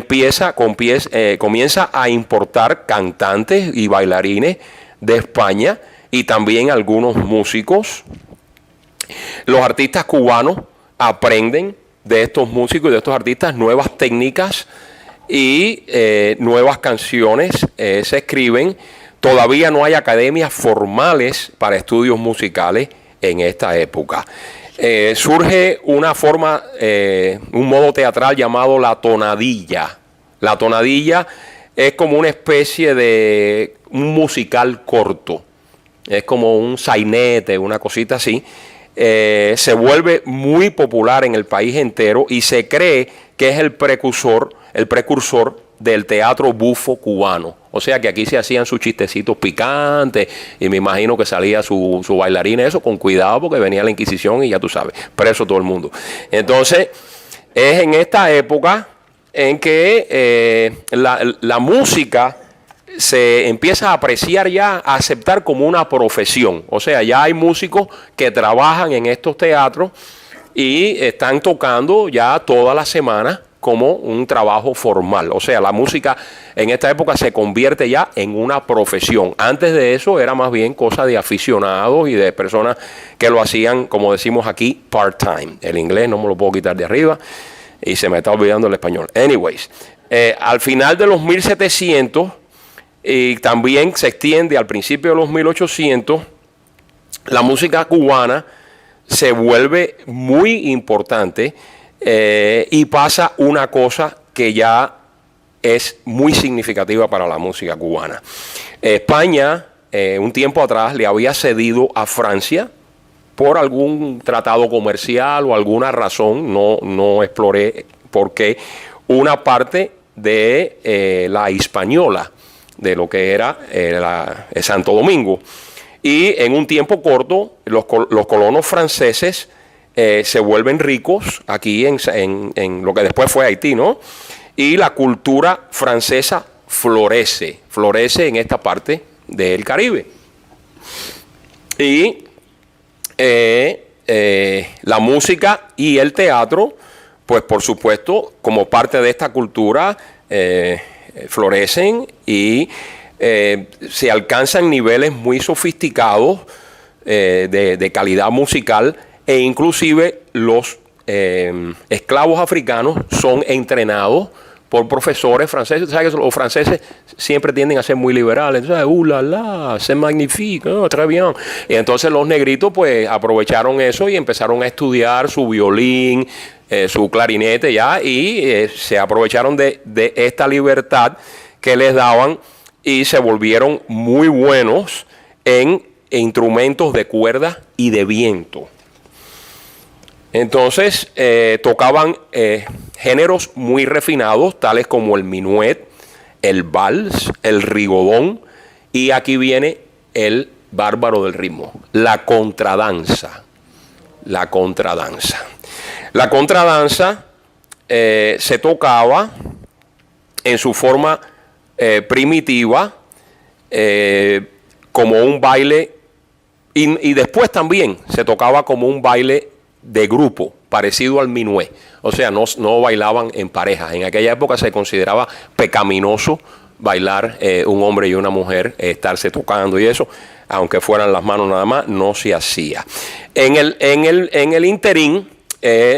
comienza a importar cantantes y bailarines de España y también algunos músicos. Los artistas cubanos aprenden de estos músicos y de estos artistas nuevas técnicas y nuevas canciones se escriben. Todavía no hay academias formales para estudios musicales en esta época. Surge una forma, un modo teatral llamado la tonadilla. La tonadilla es como una especie de un musical corto. Es como un sainete, una cosita así. Se vuelve muy popular en el país entero y se cree que es el precursor del teatro bufo cubano. O sea que aquí se hacían sus chistecitos picantes y me imagino que salía su bailarina, eso con cuidado porque venía la Inquisición y ya tú sabes, preso todo el mundo. Entonces es en esta época en que la música se empieza a apreciar ya, a aceptar como una profesión. O sea, ya hay músicos que trabajan en estos teatros y están tocando ya toda la semana como un trabajo formal. O sea, la música en esta época se convierte ya en una profesión. Antes de eso era más bien cosa de aficionados y de personas que lo hacían, como decimos aquí, part-time. El inglés no me lo puedo quitar de arriba y se me está olvidando el español. Anyways, al final de los 1700 y también se extiende al principio de los 1800, la música cubana se vuelve muy importante y pasa una cosa que ya es muy significativa para la música cubana. España, un tiempo atrás, le había cedido a Francia por algún tratado comercial o alguna razón, no exploré por qué, una parte de la Hispaniola, de lo que era Santo Domingo. Y en un tiempo corto, los colonos franceses se vuelven ricos aquí en lo que después fue Haití, ¿no? Y la cultura francesa florece en esta parte del Caribe. Y la música y el teatro, pues por supuesto, como parte de esta cultura, florecen y se alcanzan niveles muy sofisticados de calidad musical, e inclusive los esclavos africanos son entrenados por profesores franceses. ¿Sabes que los franceses siempre tienden a ser muy liberales? Entonces, la la, c'est magnifique, très bien. Y entonces los negritos pues aprovecharon eso y empezaron a estudiar su violín, su clarinete ya, y se aprovecharon de esta libertad que les daban y se volvieron muy buenos en instrumentos de cuerda y de viento. Entonces tocaban géneros muy refinados, tales como el minuet, el vals, el rigodón, y aquí viene el bárbaro del ritmo, la contradanza. La contradanza. La contradanza se tocaba en su forma primitiva como un baile, y después también se tocaba como un baile de grupo, parecido al minué. O sea, no bailaban en parejas. En aquella época se consideraba pecaminoso bailar un hombre y una mujer, estarse tocando y eso, aunque fueran las manos nada más, no se hacía. En el interín,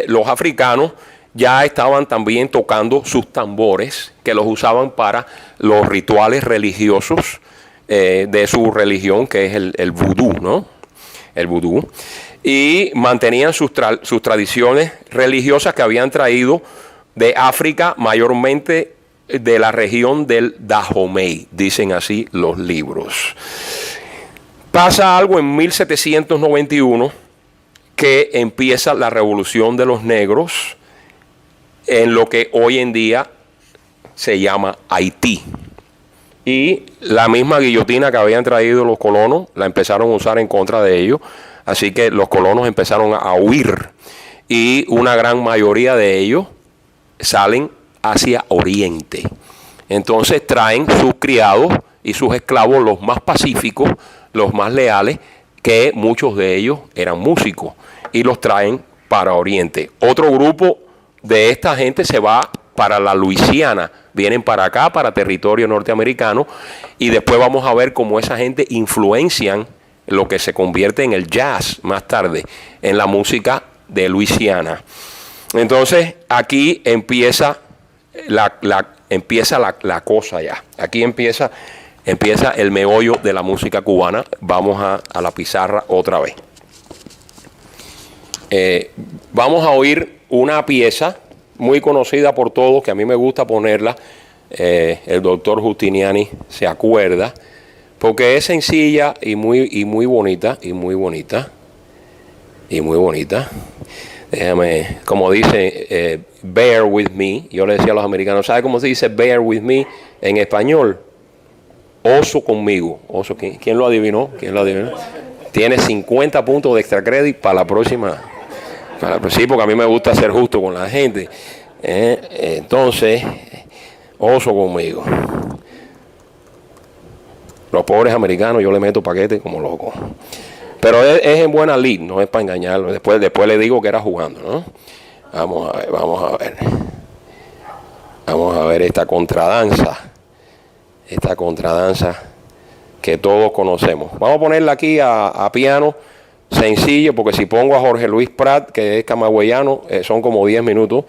los africanos ya estaban también tocando sus tambores, que los usaban para los rituales religiosos de su religión, que es el vudú, ¿no? El vudú. Y mantenían sus tradiciones religiosas que habían traído de África, mayormente de la región del Dahomey, dicen así los libros. Pasa algo en 1791 que empieza la revolución de los negros en lo que hoy en día se llama Haití. Y la misma guillotina que habían traído los colonos la empezaron a usar en contra de ellos. Así que los colonos empezaron a huir y una gran mayoría de ellos salen hacia Oriente. Entonces traen sus criados y sus esclavos, los más pacíficos, los más leales, que muchos de ellos eran músicos, y los traen para Oriente. Otro grupo de esta gente se va para la Luisiana, vienen para acá, para territorio norteamericano, y después vamos a ver cómo esa gente influencian lo que se convierte en el jazz más tarde, en la música de Luisiana. Entonces aquí empieza la cosa ya. Aquí empieza el meollo de la música cubana. Vamos a la pizarra otra vez. Vamos a oír una pieza muy conocida por todos, que a mí me gusta ponerla. El doctor Justiniani se acuerda, porque es sencilla y muy bonita, y muy bonita, y muy bonita. Déjame, como dice, bear with me. Yo le decía a los americanos, ¿sabe cómo se dice bear with me en español? Oso conmigo. Oso, ¿quién lo adivinó? ¿Quién lo adivinó? Tiene 50 puntos de extra crédito para la próxima. Sí, porque a mí me gusta ser justo con la gente. Entonces, oso conmigo. Los pobres americanos yo le meto paquete como loco. Pero es en buena lid, no es para engañarlo. Después le digo que era jugando, ¿no? Vamos a ver. Vamos a ver esta contradanza. Esta contradanza que todos conocemos. Vamos a ponerla aquí a piano, sencillo, porque si pongo a Jorge Luis Prat, que es camagüeyano, son como 10 minutos.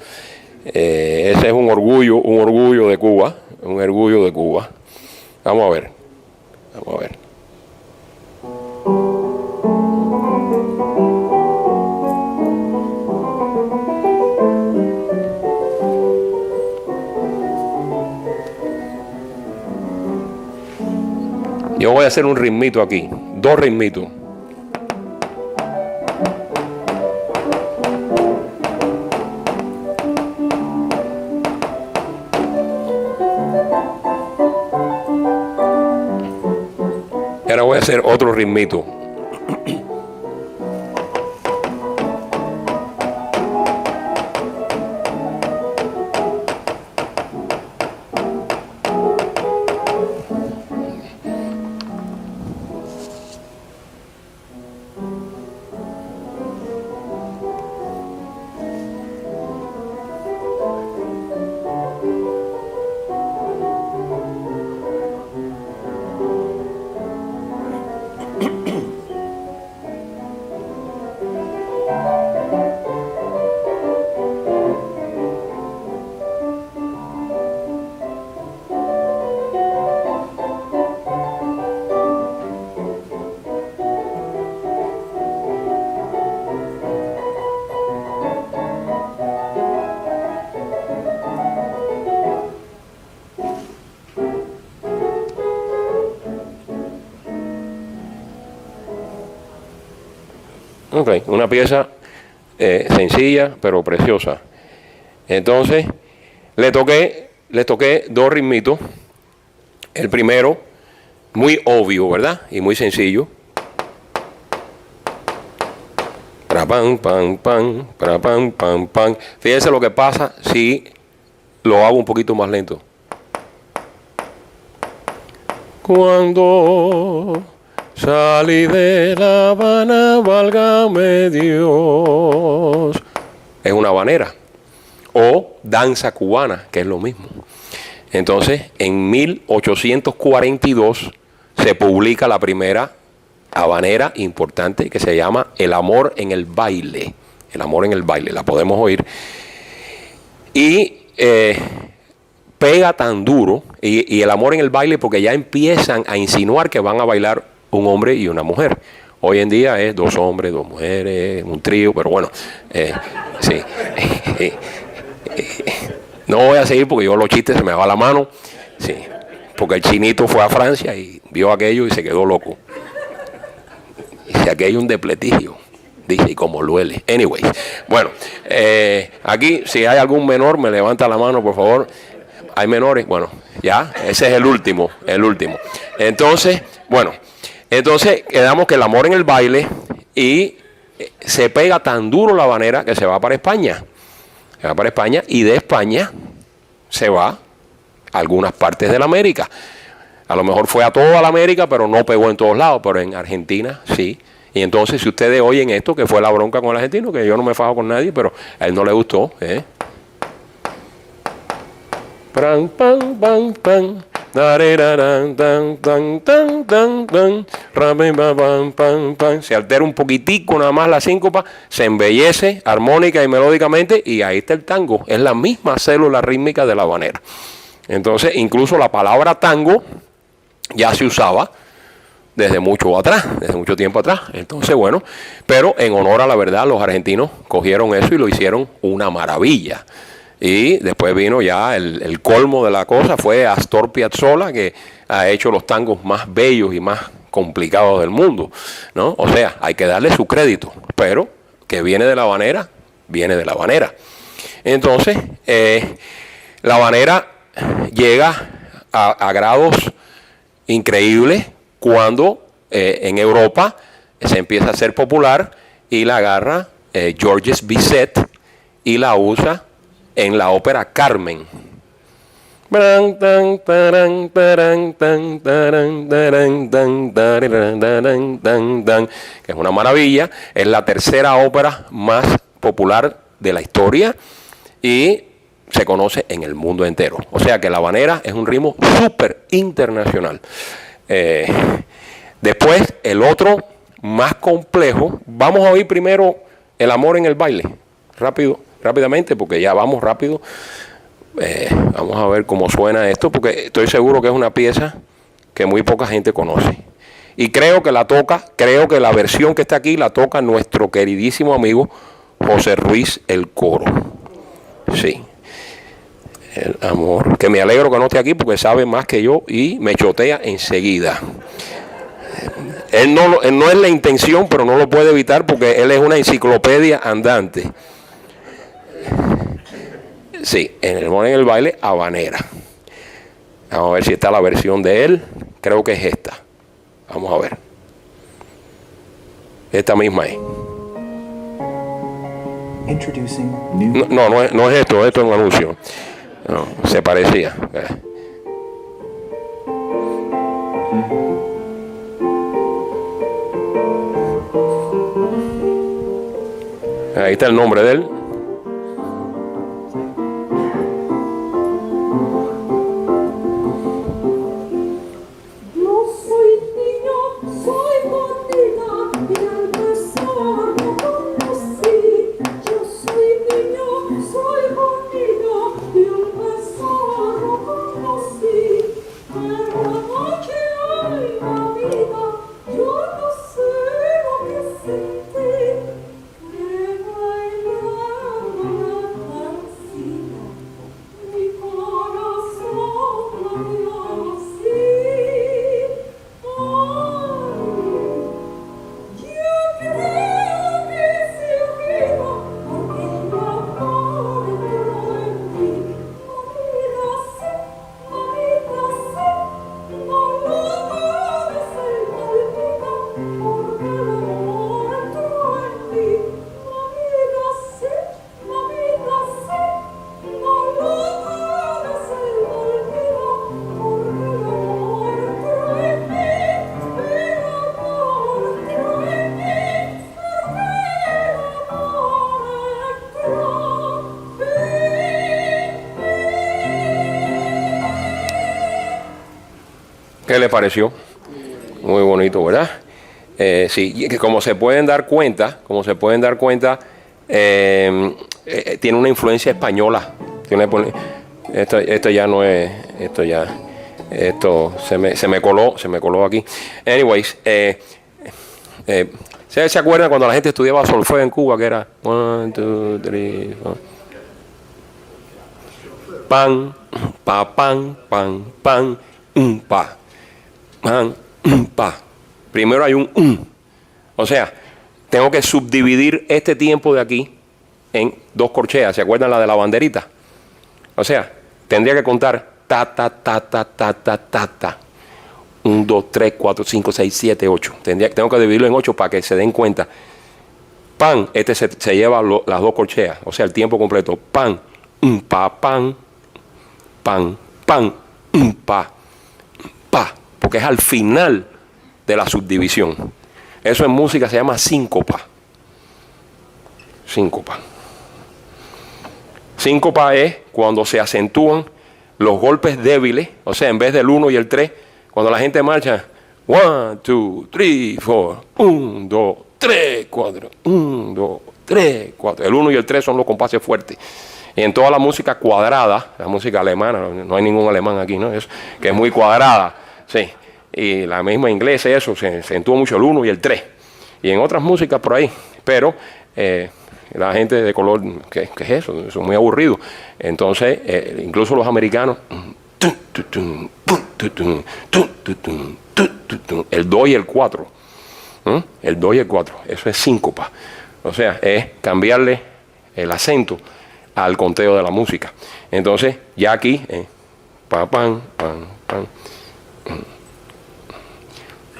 Ese es un orgullo de Cuba. Un orgullo de Cuba. Vamos a ver. Vamos a ver. Yo voy a hacer un ritmito aquí, 2 ritmitos. Ahora voy a hacer otro ritmito. Ok, una pieza sencilla pero preciosa. Entonces le toqué 2 ritmitos. El primero, muy obvio, ¿verdad? Y muy sencillo. Para pam, pam, pam, para pam, pam, pam. Fíjense lo que pasa si lo hago un poquito más lento. Cuando salí de La Habana, válgame Dios. Es una habanera. o danza cubana, que es lo mismo. Entonces, en 1842 se publica la primera habanera importante que se llama El amor en el baile. El amor en el baile, la podemos oír. Y pega tan duro, y el amor en el baile, porque ya empiezan a insinuar que van a bailar un hombre y una mujer. Hoy en día es 2 hombres, 2 mujeres, un trío, pero bueno, sí. No voy a seguir porque yo los chistes se me va la mano, sí, porque el chinito fue a Francia y vio aquello y se quedó loco. Dice, aquí hay un depletigio. Dice, y como duele. Anyways, bueno, aquí si hay algún menor, me levanta la mano, por favor. ¿Hay menores? Bueno, ya, ese es el último. Entonces, bueno, quedamos que el amor en el baile, y se pega tan duro la habanera que se va para España. Se va para España, y de España se va a algunas partes de la América. A lo mejor fue a toda la América, pero no pegó en todos lados, pero en Argentina sí. Y entonces, si ustedes oyen esto, que fue la bronca con el argentino, que yo no me fajo con nadie, pero a él no le gustó, Pam, pam, pam, pam. Se altera un poquitico nada más la síncopa, se embellece armónica y melódicamente, y ahí está el tango. Es la misma célula rítmica de la habanera. Entonces, incluso la palabra tango ya se usaba desde mucho tiempo atrás. Entonces, bueno, pero en honor a la verdad, los argentinos cogieron eso y lo hicieron una maravilla. Y después vino ya el colmo de la cosa, fue Astor Piazzolla, que ha hecho los tangos más bellos y más complicados del mundo, ¿no? O sea, hay que darle su crédito, pero que viene de la habanera, viene de la habanera. Entonces, la habanera llega a grados increíbles cuando en Europa se empieza a hacer popular, y la agarra Georges Bizet y la usa en la ópera Carmen. Que es una maravilla. Es la tercera ópera más popular de la historia y se conoce en el mundo entero. O sea que la habanera es un ritmo súper internacional. Después, el otro más complejo. Vamos a oír primero El amor en el baile. Rápidamente, porque ya vamos rápido. Vamos a ver cómo suena esto, porque estoy seguro que es una pieza que muy poca gente conoce. Y creo que la versión que está aquí la toca nuestro queridísimo amigo José Ruiz el Coro. Sí. El amor. Que me alegro que no esté aquí porque sabe más que yo y me chotea enseguida. Él no es la intención, pero no lo puede evitar porque él es una enciclopedia andante. Sí, en el amor en el baile, habanera. Vamos a ver si está la versión de él. Creo que es esta. Vamos a ver. Esta misma es. No es esto es un anuncio. No, se parecía. Ahí está el nombre de él. Yo no sé lo que sentí, que bailar. ¿Qué le pareció? Muy bonito, ¿verdad? Sí, que como se pueden dar cuenta, tiene una influencia española. Esto ya no es, esto se me coló aquí. Anyways, ¿se acuerdan cuando la gente estudiaba solfeo en Cuba, que era 1, 2, 3, 4? Pan, pa, pan, pan, pan, pa. Pan, pa. Primero hay un. O sea, tengo que subdividir este tiempo de aquí en 2 corcheas. ¿Se acuerdan la de la banderita? O sea, tendría que contar ta, ta, ta, ta, ta, ta, ta, ta. 1, 2, 3, 4, 5, 6, 7, 8. Tengo que dividirlo en 8 para que se den cuenta. Pan, se lleva las 2 corcheas. O sea, el tiempo completo. Pan, pa, pan, pan, pan, pa, pa. Porque es al final de la subdivisión. Eso en música se llama síncopa. Síncopa. Síncopa es cuando se acentúan los golpes débiles, o sea, en vez del 1 y el 3, cuando la gente marcha 1, 2, 3, 4, 1, 2, 3, 4, 1, 2, 3, 4. El 1 y el 3 son los compases fuertes. Y en toda la música cuadrada, la música alemana, no hay ningún alemán aquí, ¿no? Que es muy cuadrada, sí. Y la misma inglesa, eso, se acentúa mucho el 1 y el 3. Y en otras músicas por ahí. Pero la gente de color, ¿qué es eso? Eso es muy aburrido. Entonces, incluso los americanos, el 2 y el 4. El 2 y el 4. Eso es síncopa. O sea, es cambiarle el acento al conteo de la música. Entonces, ya aquí, pa, pan, pan, pan.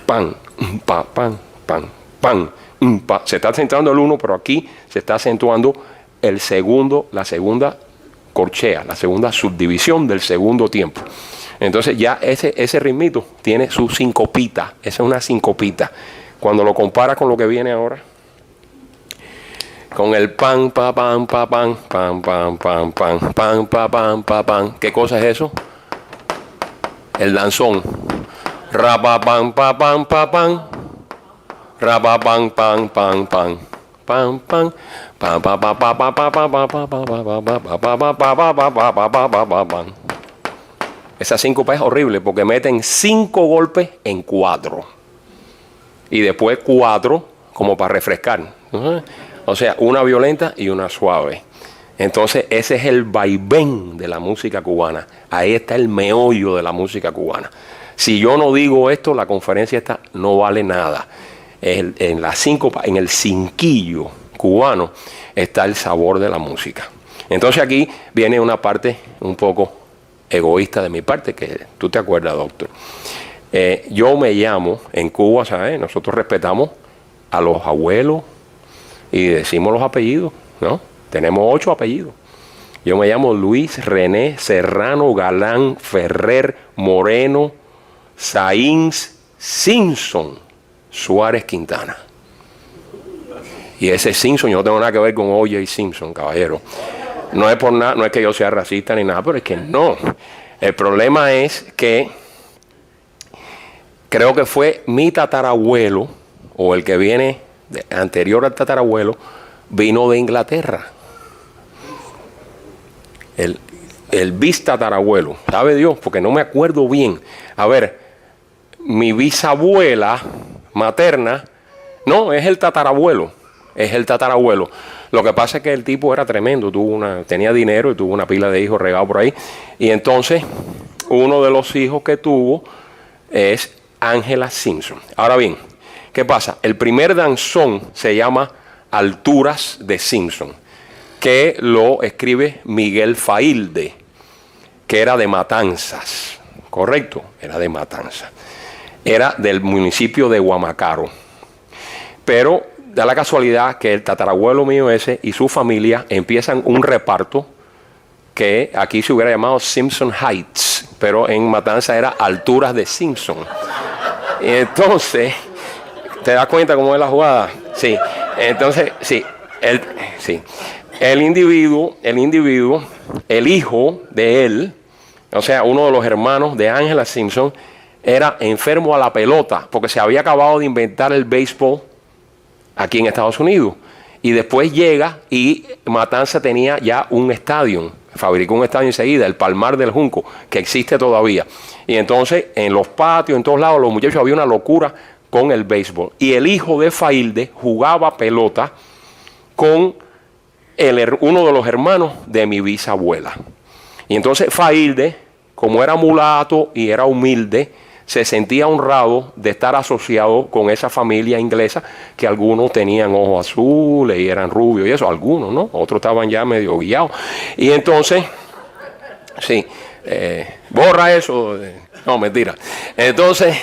Pan, pa, pan, pan, pan, pa. Se está acentuando el 1, pero aquí se está acentuando la segunda corchea, la segunda subdivisión del segundo tiempo. Entonces ya ese ritmito tiene su sincopita. Esa es una sincopita. Cuando lo compara con lo que viene ahora, con el pan, pa, pan, pa, pan, pan, pan, pan, pan, pan, pa, pan, pa, pan. ¿Qué cosa es eso? El danzón. Rapa, pan, pa, pan, pa, pan. Rapa, pan, pan, pan, pan. Pan, pan. Pan, pa, pa, pa, pa, pa, pa, pa, pa, pa, pa, pa, pa. Esa síncopa es horrible porque meten 5 golpes en 4. Y después 4 como para refrescar. O sea, una violenta y una suave. Entonces ese es el vaivén de la música cubana. Ahí está el meollo de la música cubana. Si yo no digo esto, la conferencia esta no vale nada. En la síncopa, en el cinquillo cubano, está el sabor de la música. Entonces aquí viene una parte un poco egoísta de mi parte, que tú te acuerdas, doctor. Yo me llamo, en Cuba, ¿sabes? Nosotros respetamos a los abuelos y decimos los apellidos, ¿no? Tenemos 8 apellidos. Yo me llamo Luis René Serrano Galán Ferrer Moreno Sainz Simpson Suárez Quintana. Y ese Simpson, yo no tengo nada que ver con O.J. Simpson, caballero. No es por nada, no es que yo sea racista ni nada, pero es que no. El problema es que creo que fue mi tatarabuelo, o el que viene anterior al tatarabuelo, vino de Inglaterra. El bistatarabuelo, ¿sabe Dios? Porque no me acuerdo bien. A ver, mi bisabuela materna, no, es el tatarabuelo. Es el tatarabuelo. Lo que pasa es que el tipo era tremendo, tenía dinero y tuvo una pila de hijos regados por ahí. Y entonces, uno de los hijos que tuvo es Ángela Simpson. Ahora bien, ¿qué pasa? El primer danzón se llama Alturas de Simpson, que lo escribe Miguel Failde, que era de Matanzas, ¿correcto? Era de Matanzas. Era del municipio de Guamacaro. Pero da la casualidad que el tatarabuelo mío ese y su familia empiezan un reparto que aquí se hubiera llamado Simpson Heights, pero en Matanzas era Alturas de Simpson. Y entonces, ¿te das cuenta cómo es la jugada? Sí. Entonces, sí. El individuo, el hijo de él, o sea, uno de los hermanos de Ángela Simpson, era enfermo a la pelota, porque se había acabado de inventar el béisbol aquí en Estados Unidos. Y después llega y Matanza tenía ya un estadio, fabricó un estadio enseguida, el Palmar del Junco, que existe todavía. Y entonces en los patios, en todos lados, los muchachos, había una locura con el béisbol. Y el hijo de Failde jugaba pelota con uno de los hermanos de mi bisabuela. Y entonces Failde, como era mulato y era humilde, se sentía honrado de estar asociado con esa familia inglesa, que algunos tenían ojos azules y eran rubios y eso, algunos, ¿no? Otros estaban ya medio guiados. Y entonces, sí, borra eso. No, mentira. Entonces,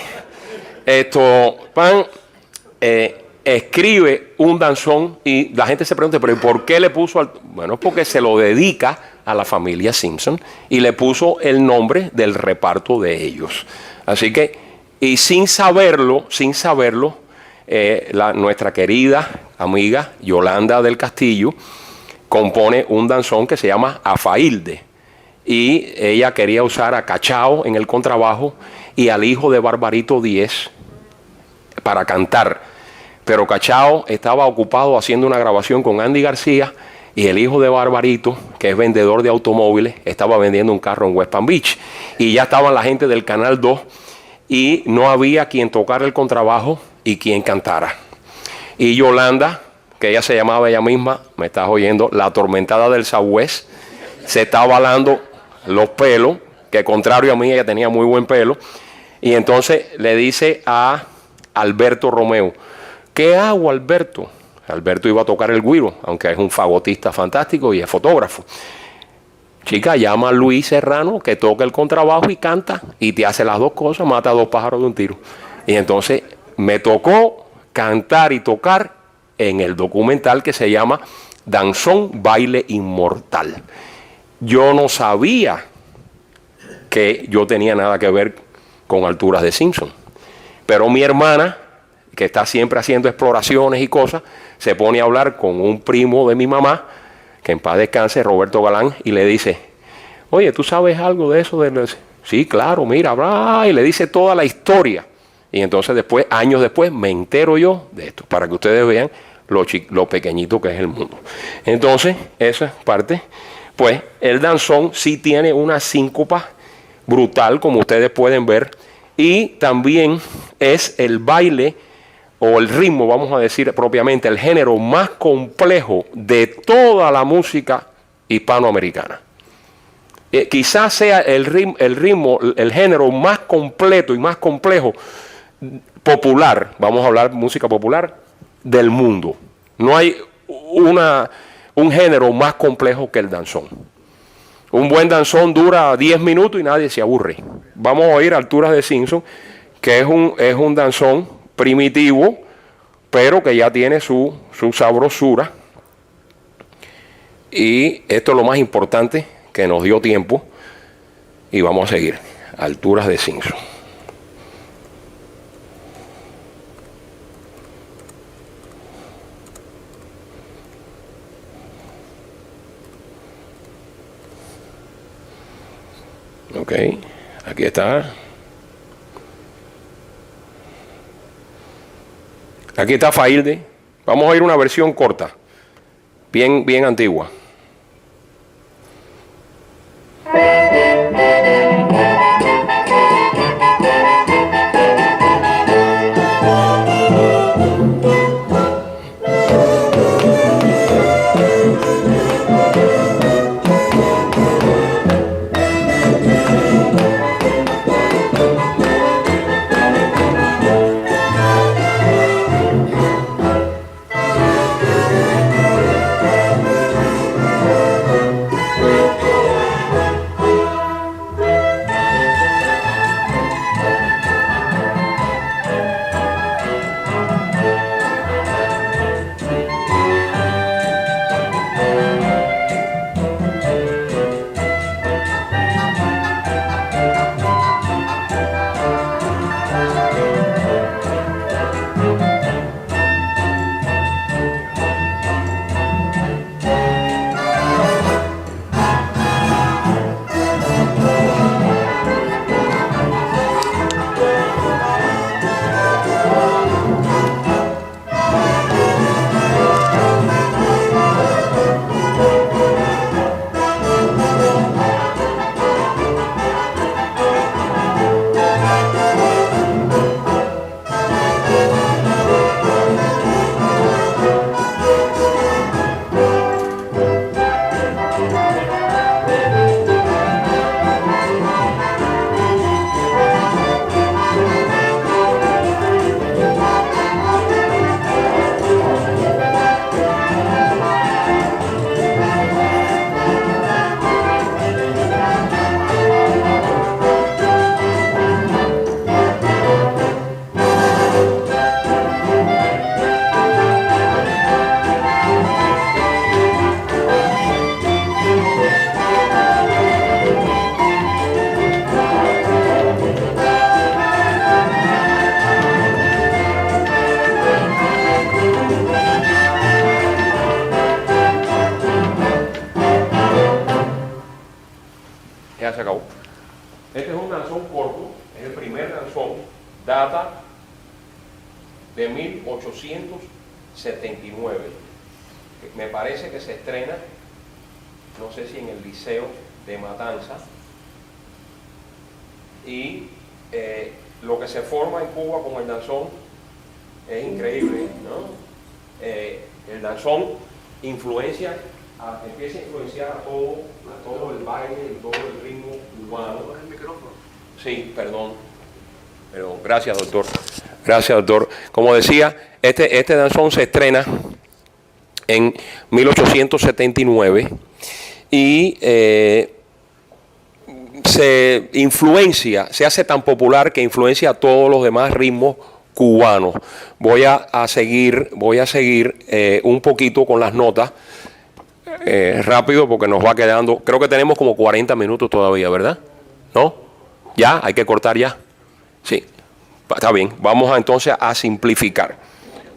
escribe un danzón y la gente se pregunta, ¿pero por qué le puso al...? Bueno, porque se lo dedica a la familia Simpson y le puso el nombre del reparto de ellos. Así que, y sin saberlo, nuestra querida amiga Yolanda del Castillo compone un danzón que se llama Afailde. Y ella quería usar a Cachao en el contrabajo y al hijo de Barbarito Díez para cantar. Pero Cachao estaba ocupado haciendo una grabación con Andy García y el hijo de Barbarito, que es vendedor de automóviles, estaba vendiendo un carro en West Palm Beach. Y ya estaban la gente del Canal 2 y no había quien tocara el contrabajo y quien cantara. Y Yolanda, que ella se llamaba ella misma, me estás oyendo, la atormentada del Southwest, se estaba alando los pelos, que contrario a mí ella tenía muy buen pelo. Y entonces le dice a Alberto Romeo, ¿qué hago, Alberto? Alberto iba a tocar el güiro, aunque es un fagotista fantástico y es fotógrafo. Chica, llama a Luis Serrano, que toca el contrabajo y canta, y te hace las dos cosas, mata a dos pájaros de un tiro. Y entonces me tocó cantar y tocar en el documental que se llama Danzón, Baile Inmortal. Yo no sabía que yo tenía nada que ver con Alturas de Simpson, pero mi hermana, que está siempre haciendo exploraciones y cosas, se pone a hablar con un primo de mi mamá, que en paz descanse, Roberto Galán, y le dice, oye, ¿tú sabes algo de eso? Sí, claro, mira, bla, y le dice toda la historia. Y entonces después, años después, me entero yo de esto, para que ustedes vean lo pequeñito que es el mundo. Entonces, esa es parte. Pues el danzón sí tiene una síncopa brutal, como ustedes pueden ver, y también es el baile o el ritmo, vamos a decir propiamente, el género más complejo de toda la música hispanoamericana. Quizás sea el ritmo, el género más completo y más complejo popular, vamos a hablar música popular, del mundo. No hay un género más complejo que el danzón. Un buen danzón dura 10 minutos y nadie se aburre. Vamos a oír Alturas de Simpson, que es un danzón primitivo, pero que ya tiene su sabrosura. Y esto es lo más importante, que nos dio tiempo. Y vamos a seguir. Alturas de Simpson. Ok, aquí está. Aquí está Failde. Vamos a oír una versión corta, bien antigua. Este es un danzón corto, es el primer danzón, data de 1879. Me parece que se estrena, no sé si en el Liceo de Matanza, y lo que se forma en Cuba con el danzón es increíble, ¿no? El danzón empieza a influenciar a todo el baile y todo el ritmo cubano. ¿El micrófono? Sí, perdón. Gracias, doctor. Gracias, doctor. Como decía, este danzón se estrena en 1879 y se hace tan popular que influencia a todos los demás ritmos cubanos. Voy a seguir un poquito con las notas rápido porque nos va quedando, creo que tenemos como 40 minutos todavía, ¿verdad? ¿No? ¿Ya? ¿Hay que cortar ya? Sí, está bien. Vamos entonces a simplificar.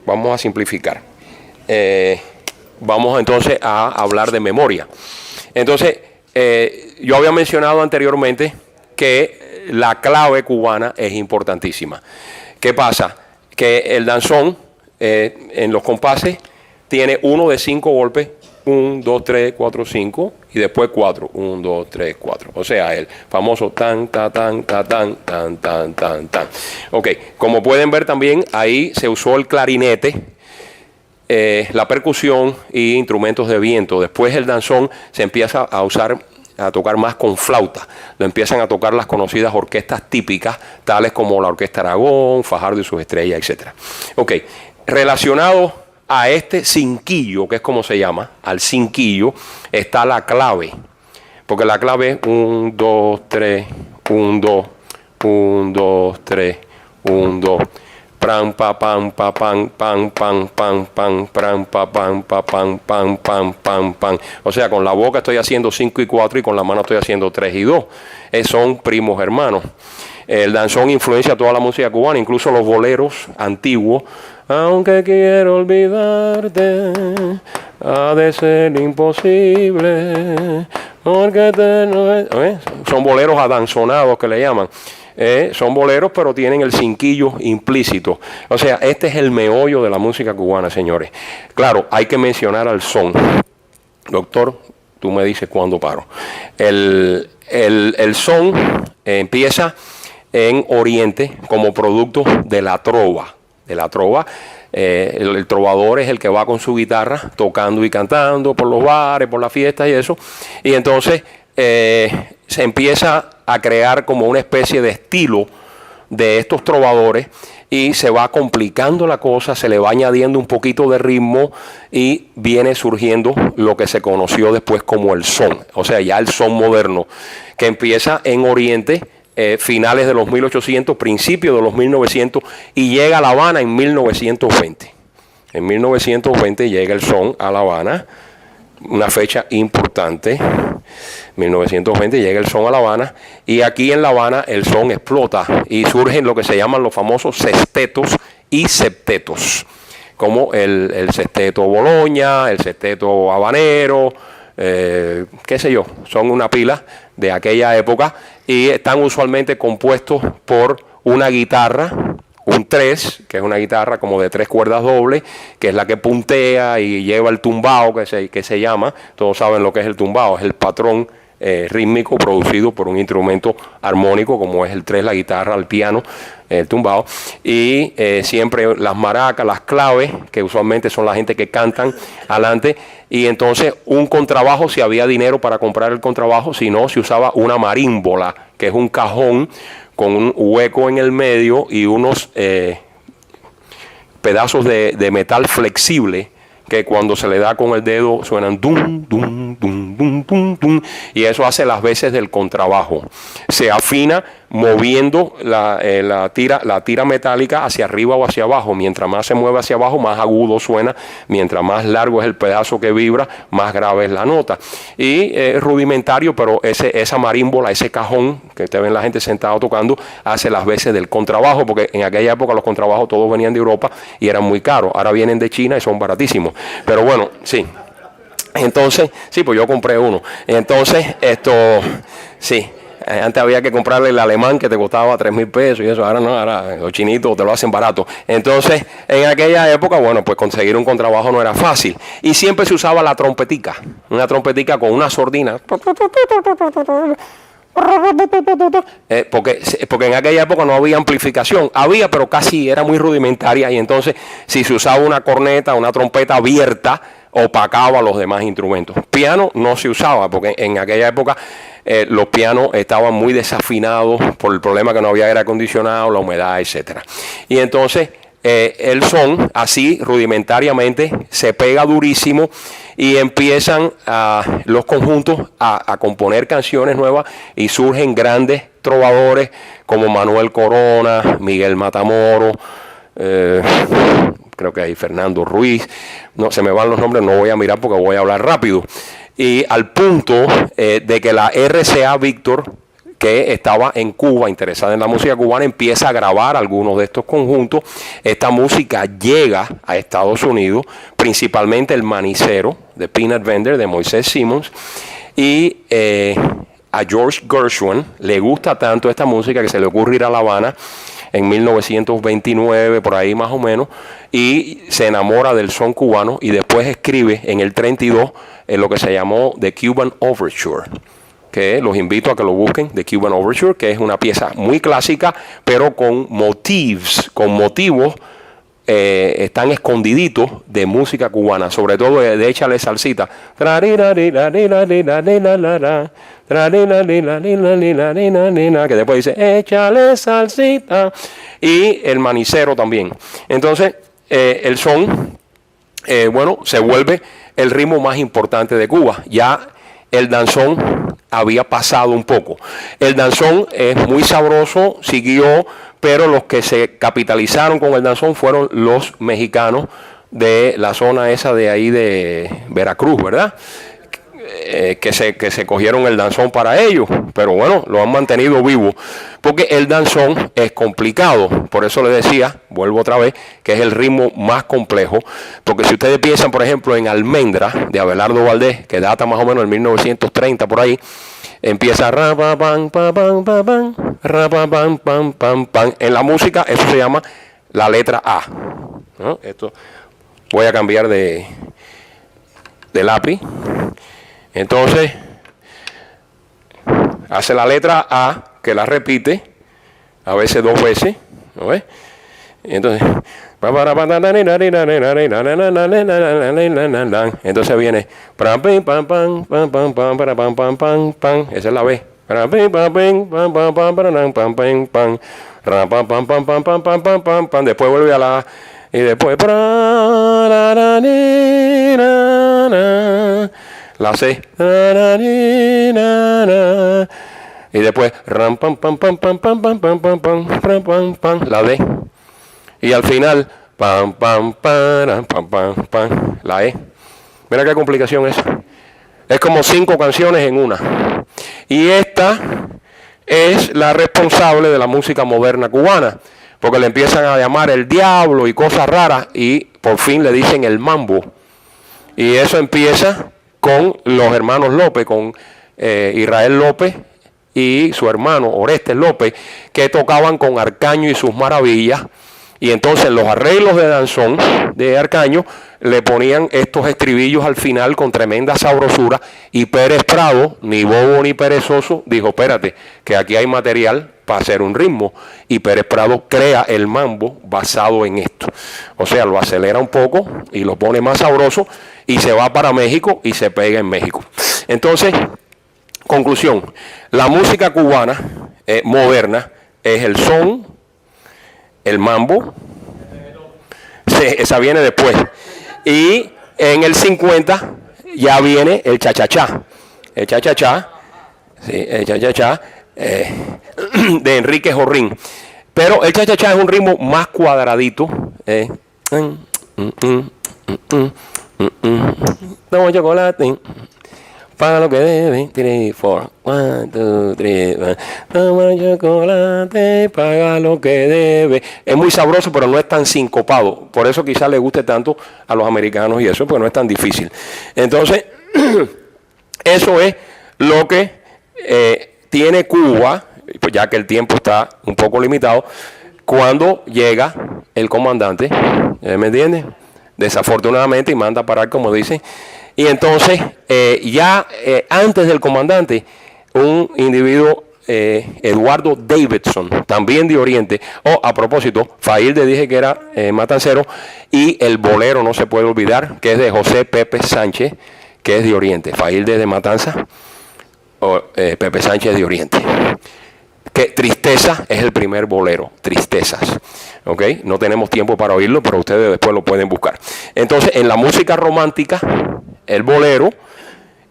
Vamos entonces a hablar de memoria. Entonces, yo había mencionado anteriormente que la clave cubana es importantísima. ¿Qué pasa? Que el danzón en los compases tiene uno de 5 golpes, 1, 2, 3, 4, 5 y después 4, 1, 2, 3, 4. O sea, el famoso tan, ta, tan, ta, tan, tan, tan, tan, tan. Ok, como pueden ver también, ahí se usó el clarinete, la percusión y instrumentos de viento. Después el danzón se empieza a tocar más con flauta. Lo empiezan a tocar las conocidas orquestas típicas, tales como la Orquesta Aragón, Fajardo y sus estrellas, etc. Ok, relacionado a este cinquillo, que es como se llama, al cinquillo, está la clave. Porque la clave es 1, 2, 3, 1, 2, 1, 2, 3, 1, 2. Pram, pa, pam, pa, pam, pam, pam, pam, pam, pram, pa, pam, pa, pam, pam, pam, pam, pam. O sea, con la boca estoy haciendo 5 y 4 y con la mano estoy haciendo 3 y 2. Son primos hermanos. El danzón influencia toda la música cubana, incluso los boleros antiguos. Aunque quiero olvidarte, ha de ser imposible, porque son boleros adanzonados que le llaman. Son boleros, pero tienen el cinquillo implícito. O sea, este es el meollo de la música cubana, señores. Claro, hay que mencionar al son. Doctor, tú me dices cuándo paro. El son empieza en Oriente como producto de la trova. El trovador es el que va con su guitarra tocando y cantando por los bares, por las fiestas y eso. Y entonces se empieza a crear como una especie de estilo de estos trovadores y se va complicando la cosa, se le va añadiendo un poquito de ritmo y viene surgiendo lo que se conoció después como el son. O sea, ya el son moderno, que empieza en Oriente, finales de los 1800, principios de los 1900 y llega a La Habana en 1920. En 1920 llega el son a La Habana, una fecha importante. 1920 llega el son a La Habana y aquí en La Habana el son explota y surgen lo que se llaman los famosos sextetos y septetos, como el sexteto Boloña, el sexteto habanero, qué sé yo, son una pila de aquella época y están usualmente compuestos por una guitarra, un 3, que es una guitarra como de 3 cuerdas dobles, que es la que puntea y lleva el tumbao, que se llama, todos saben lo que es el tumbao, es el patrón rítmico producido por un instrumento armónico como es el 3, la guitarra, el piano, el tumbao, y siempre las maracas, las claves, que usualmente son la gente que cantan adelante, y entonces un contrabajo, si había dinero para comprar el contrabajo, si no, se usaba una marímbola, que es un cajón con un hueco en el medio y unos pedazos de metal flexible que cuando se le da con el dedo suenan dum, dum, dum, dum, dum, dum, y eso hace las veces del contrabajo. Se afina moviendo la tira metálica hacia arriba o hacia abajo. Mientras más se mueve hacia abajo, más agudo suena. Mientras más largo es el pedazo que vibra, más grave es la nota. Y es rudimentario, pero esa marímbola, ese cajón que te ven la gente sentado tocando, hace las veces del contrabajo, porque en aquella época los contrabajos todos venían de Europa y eran muy caros. Ahora vienen de China y son baratísimos. Pero bueno, sí. Entonces, sí, pues yo compré uno. Entonces, sí. Antes había que comprarle el alemán que te costaba 3,000 pesos y eso. Ahora no, ahora los chinitos te lo hacen barato. Entonces, en aquella época, bueno, pues conseguir un contrabajo no era fácil. Y siempre se usaba la trompetica. Una trompetica con una sordina. Porque en aquella época no había amplificación. Había, pero casi era muy rudimentaria. Y entonces, si se usaba una corneta, una trompeta abierta, opacaba los demás instrumentos. Piano no se usaba, porque en aquella época los pianos estaban muy desafinados por el problema que no había aire acondicionado, la humedad, etcétera. Y entonces el son, así rudimentariamente, se pega durísimo y empiezan los conjuntos a componer canciones nuevas y surgen grandes trovadores como Manuel Corona, Miguel Matamoros, creo que hay Fernando Ruiz, no se me van los nombres, no voy a mirar porque voy a hablar rápido. Y al punto de que la RCA Víctor, que estaba en Cuba, interesada en la música cubana, empieza a grabar algunos de estos conjuntos. Esta música llega a Estados Unidos, principalmente el Manicero de Peanut Vendor de Moisés Simmons, y a George Gershwin le gusta tanto esta música que se le ocurre ir a La Habana en 1929, por ahí más o menos, y se enamora del son cubano y después escribe en el 32 lo que se llamó The Cuban Overture, que los invito a que lo busquen, The Cuban Overture, que es una pieza muy clásica, pero con motivos están escondiditos de música cubana, sobre todo de échale salsita, que después dice échale salsita, y el Manicero también. Entonces el son bueno, se vuelve el ritmo más importante de Cuba. Ya el danzón había pasado un poco. El danzón es muy sabroso, siguió, pero los que se capitalizaron con el danzón fueron los mexicanos de la zona esa de ahí de Veracruz, ¿verdad? Que se cogieron el danzón para ellos, pero bueno, lo han mantenido vivo, porque el danzón es complicado. Por eso les decía, vuelvo otra vez, que es el ritmo más complejo, porque si ustedes piensan, por ejemplo, en Almendra de Abelardo Valdés, que data más o menos en 1930 por ahí, empieza ra pa pam pa pam pa pam, ra pa pam pam pam pam. En la música eso se llama la letra A, ¿no? Esto voy a cambiar de lápiz. Entonces hace la letra A, que la repite a veces 2 veces, ¿no ves? Entonces viene esa es la B. Después vuelve a la A y después la C y después la D y al final la E. Mira qué complicación es como 5 canciones en una, y esta es la responsable de la música moderna cubana, porque le empiezan a llamar el diablo y cosas raras, y por fin le dicen el mambo, y eso empieza con los hermanos López, con Israel López y su hermano Orestes López, que tocaban con Arcaño y sus maravillas. Y entonces los arreglos de danzón de Arcaño le ponían estos estribillos al final con tremenda sabrosura, y Pérez Prado, ni bobo ni perezoso, dijo, espérate, que aquí hay material para hacer un ritmo, y Pérez Prado crea el mambo basado en esto. O sea, lo acelera un poco y lo pone más sabroso, y se va para México y se pega en México. Entonces, conclusión, la música cubana moderna es el son, el mambo, esa viene después, y en el 50 ya viene el cha-cha-cha, el cha-cha-cha, sí, el cha-cha-cha de Enrique Jorrín, pero el cha-cha-cha es un ritmo más cuadradito, toma chocolate paga lo que debe, 3, 4, 1, 2, 3, toma chocolate, paga lo que debe. Es muy sabroso, pero no es tan sincopado. Por eso quizás le guste tanto a los americanos y eso, porque no es tan difícil. Entonces, eso es lo que tiene Cuba, pues ya que el tiempo está un poco limitado, cuando llega el comandante, ¿me entiende? Desafortunadamente, y manda a parar, como dice. Y entonces, antes del comandante, un individuo, Eduardo Davidson, también de Oriente. A propósito, Failde dije que era matancero, y el bolero no se puede olvidar, que es de José Pepe Sánchez, que es de Oriente. Failde de Matanza, Pepe Sánchez de Oriente. Que Tristeza es el primer bolero, Tristezas. ¿Ok? No tenemos tiempo para oírlo, pero ustedes después lo pueden buscar. Entonces, en la música romántica, el bolero,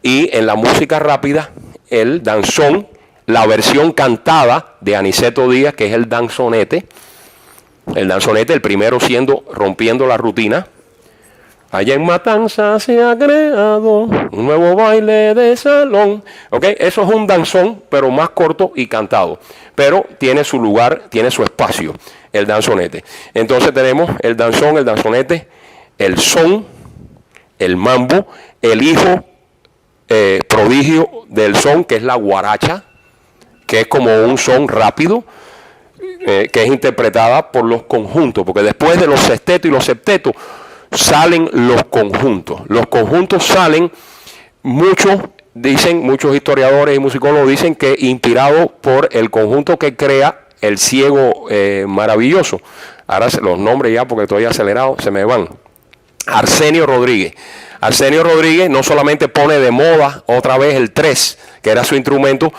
y en la música rápida, el danzón, la versión cantada de Aniceto Díaz, que es el danzonete. El danzonete, el primero siendo Rompiendo la Rutina. Allá en Matanza se ha creado un nuevo baile de salón. ¿Ok? Eso es un danzón, pero más corto y cantado. Pero tiene su lugar, tiene su espacio, el danzonete. Entonces tenemos el danzón, el danzonete, el son, el mambo, el hijo prodigio del son, que es la guaracha, que es como un son rápido, que es interpretada por los conjuntos, porque después de los sextetos y los septetos salen los conjuntos. Los conjuntos salen, muchos historiadores y musicólogos dicen que inspirados por el conjunto que crea el Ciego Maravilloso. Ahora los nombres ya, porque estoy acelerado, se me van. Arsenio Rodríguez. Arsenio Rodríguez no solamente pone de moda otra vez el 3, que era su instrumento,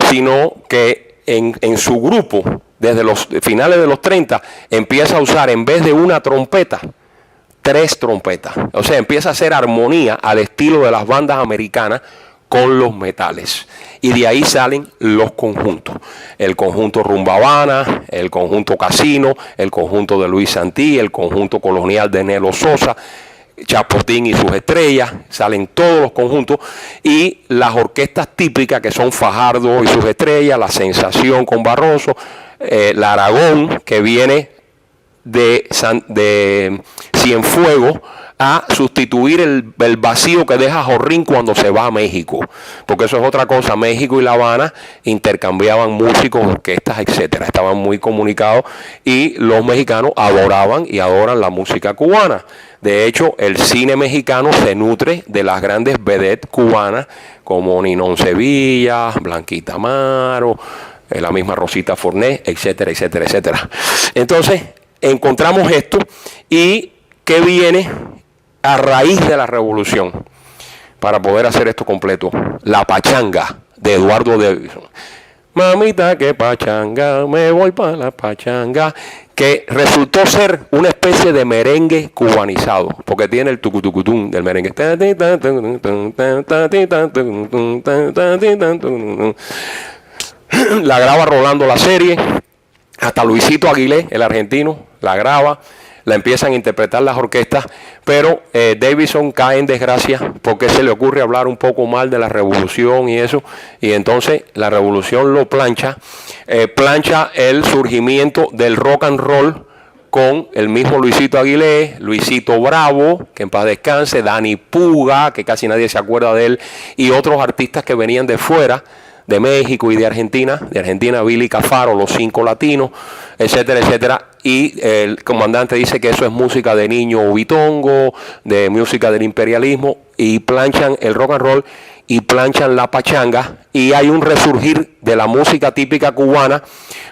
sino que en su grupo, desde los finales de los 30, empieza a usar, en vez de una trompeta, 3 trompetas. O sea, empieza a hacer armonía al estilo de las bandas americanas con los metales. Y de ahí salen los conjuntos. El conjunto Rumba Habana, el conjunto Casino, el conjunto de Luis Santí, el conjunto colonial de Nelo Sosa, Chapotín y sus estrellas, salen todos los conjuntos, y las orquestas típicas, que son Fajardo y sus estrellas, La Sensación con Barroso, la Aragón, que viene de Cienfuegos a sustituir el vacío que deja Jorrín cuando se va a México, porque eso es otra cosa. México y La Habana intercambiaban músicos, orquestas, etcétera, estaban muy comunicados, y los mexicanos adoraban y adoran la música cubana. De hecho, el cine mexicano se nutre de las grandes vedettes cubanas, como Ninón Sevilla, Blanquita Amaro, la misma Rosita Forné, etcétera, etcétera, etcétera. Entonces, encontramos esto, y ¿qué viene a raíz de la revolución para poder hacer esto completo? La pachanga de Eduardo Davidson. Mamita, que pachanga, me voy para la pachanga, que resultó ser una especie de merengue cubanizado, porque tiene el tucutucutún del merengue. La graba Rolando La Serie, hasta Luisito Aguilé, el argentino, la graba, la empiezan a interpretar las orquestas, pero Davidson cae en desgracia porque se le ocurre hablar un poco mal de la revolución y eso, y entonces la revolución lo plancha el surgimiento del rock and roll con el mismo Luisito Aguilé, Luisito Bravo, que en paz descanse, Dani Puga, que casi nadie se acuerda de él, y otros artistas que venían de fuera, de México y de Argentina, Billy Cafaro, Los Cinco Latinos, etcétera, etcétera. Y el comandante dice que eso es música de niño bitongo, de música del imperialismo, y planchan el rock and roll y planchan la pachanga, y hay un resurgir de la música típica cubana,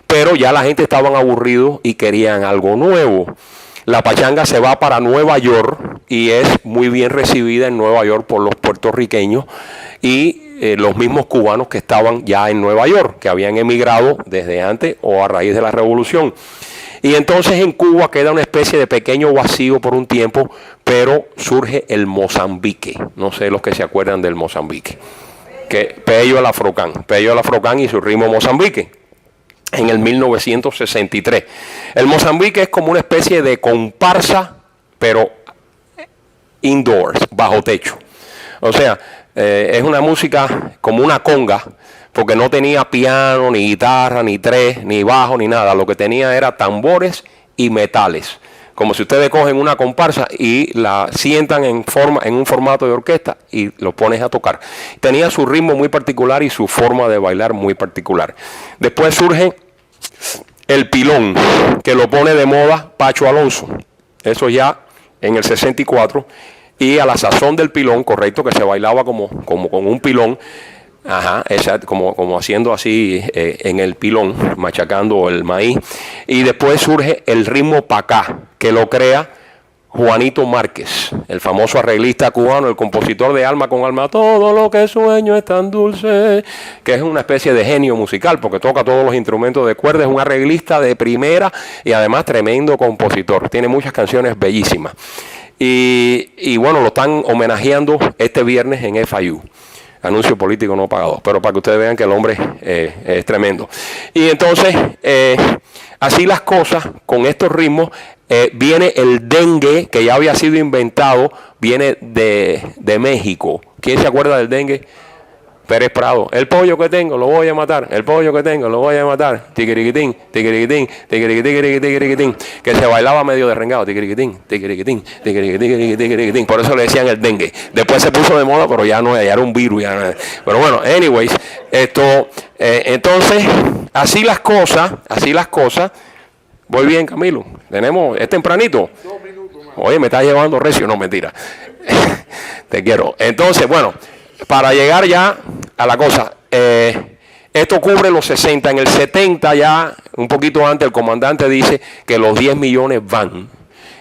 pero ya la gente estaban aburridos y querían algo nuevo. La pachanga se va para Nueva York y es muy bien recibida en Nueva York por los puertorriqueños y los mismos cubanos que estaban ya en Nueva York, que habían emigrado desde antes o a raíz de la revolución. Y entonces en Cuba queda una especie de pequeño vacío por un tiempo, pero surge el Mozambique. No sé los que se acuerdan del Mozambique. Pello el Afrocán y su ritmo Mozambique, en el 1963. El Mozambique es como una especie de comparsa, pero indoors, bajo techo. O sea, es una música como una conga, porque no tenía piano, ni guitarra, ni tres, ni bajo, ni nada. Lo que tenía era tambores y metales, como si ustedes cogen una comparsa y la sientan en un formato de orquesta y lo pones a tocar. Tenía su ritmo muy particular y su forma de bailar muy particular. Después surge el pilón, que lo pone de moda Pacho Alonso. Eso ya en el 64. Y a la sazón del pilón, correcto, que se bailaba como con un pilón. Ajá, exacto, como haciendo así en el pilón, machacando el maíz. Y después surge el ritmo pacá, que lo crea Juanito Márquez, el famoso arreglista cubano, el compositor de Alma con Alma, todo lo que sueño es tan dulce, que es una especie de genio musical, porque toca todos los instrumentos de cuerda, es un arreglista de primera y además tremendo compositor, tiene muchas canciones bellísimas. Y bueno, lo están homenajeando este viernes en FIU. Anuncio político no pagado, pero para que ustedes vean que el hombre es tremendo. Y entonces, así las cosas, con estos ritmos, viene el dengue, que ya había sido inventado, viene de México. ¿Quién se acuerda del dengue? Pérez Prado. El pollo que tengo lo voy a matar, el pollo que tengo lo voy a matar. Tiquiriquitín, tiquiriquitín, tiquiriquitín, tiquiriquitín. Que se bailaba medio derrengado. Tiquiriquitín, tiquiriquitín, tiquiriquitín, tiquiriquitín. Por eso le decían el dengue. Después se puso de moda, pero ya no, ya era un virus. Ya no. Pero bueno, anyways, entonces, así las cosas. Voy bien, Camilo. Es tempranito. Oye, me está llevando recio. No, mentira. Te quiero. Entonces, bueno, para llegar ya a la cosa, esto cubre los 60. En el 70 ya, un poquito antes, el comandante dice que los 10 millones van.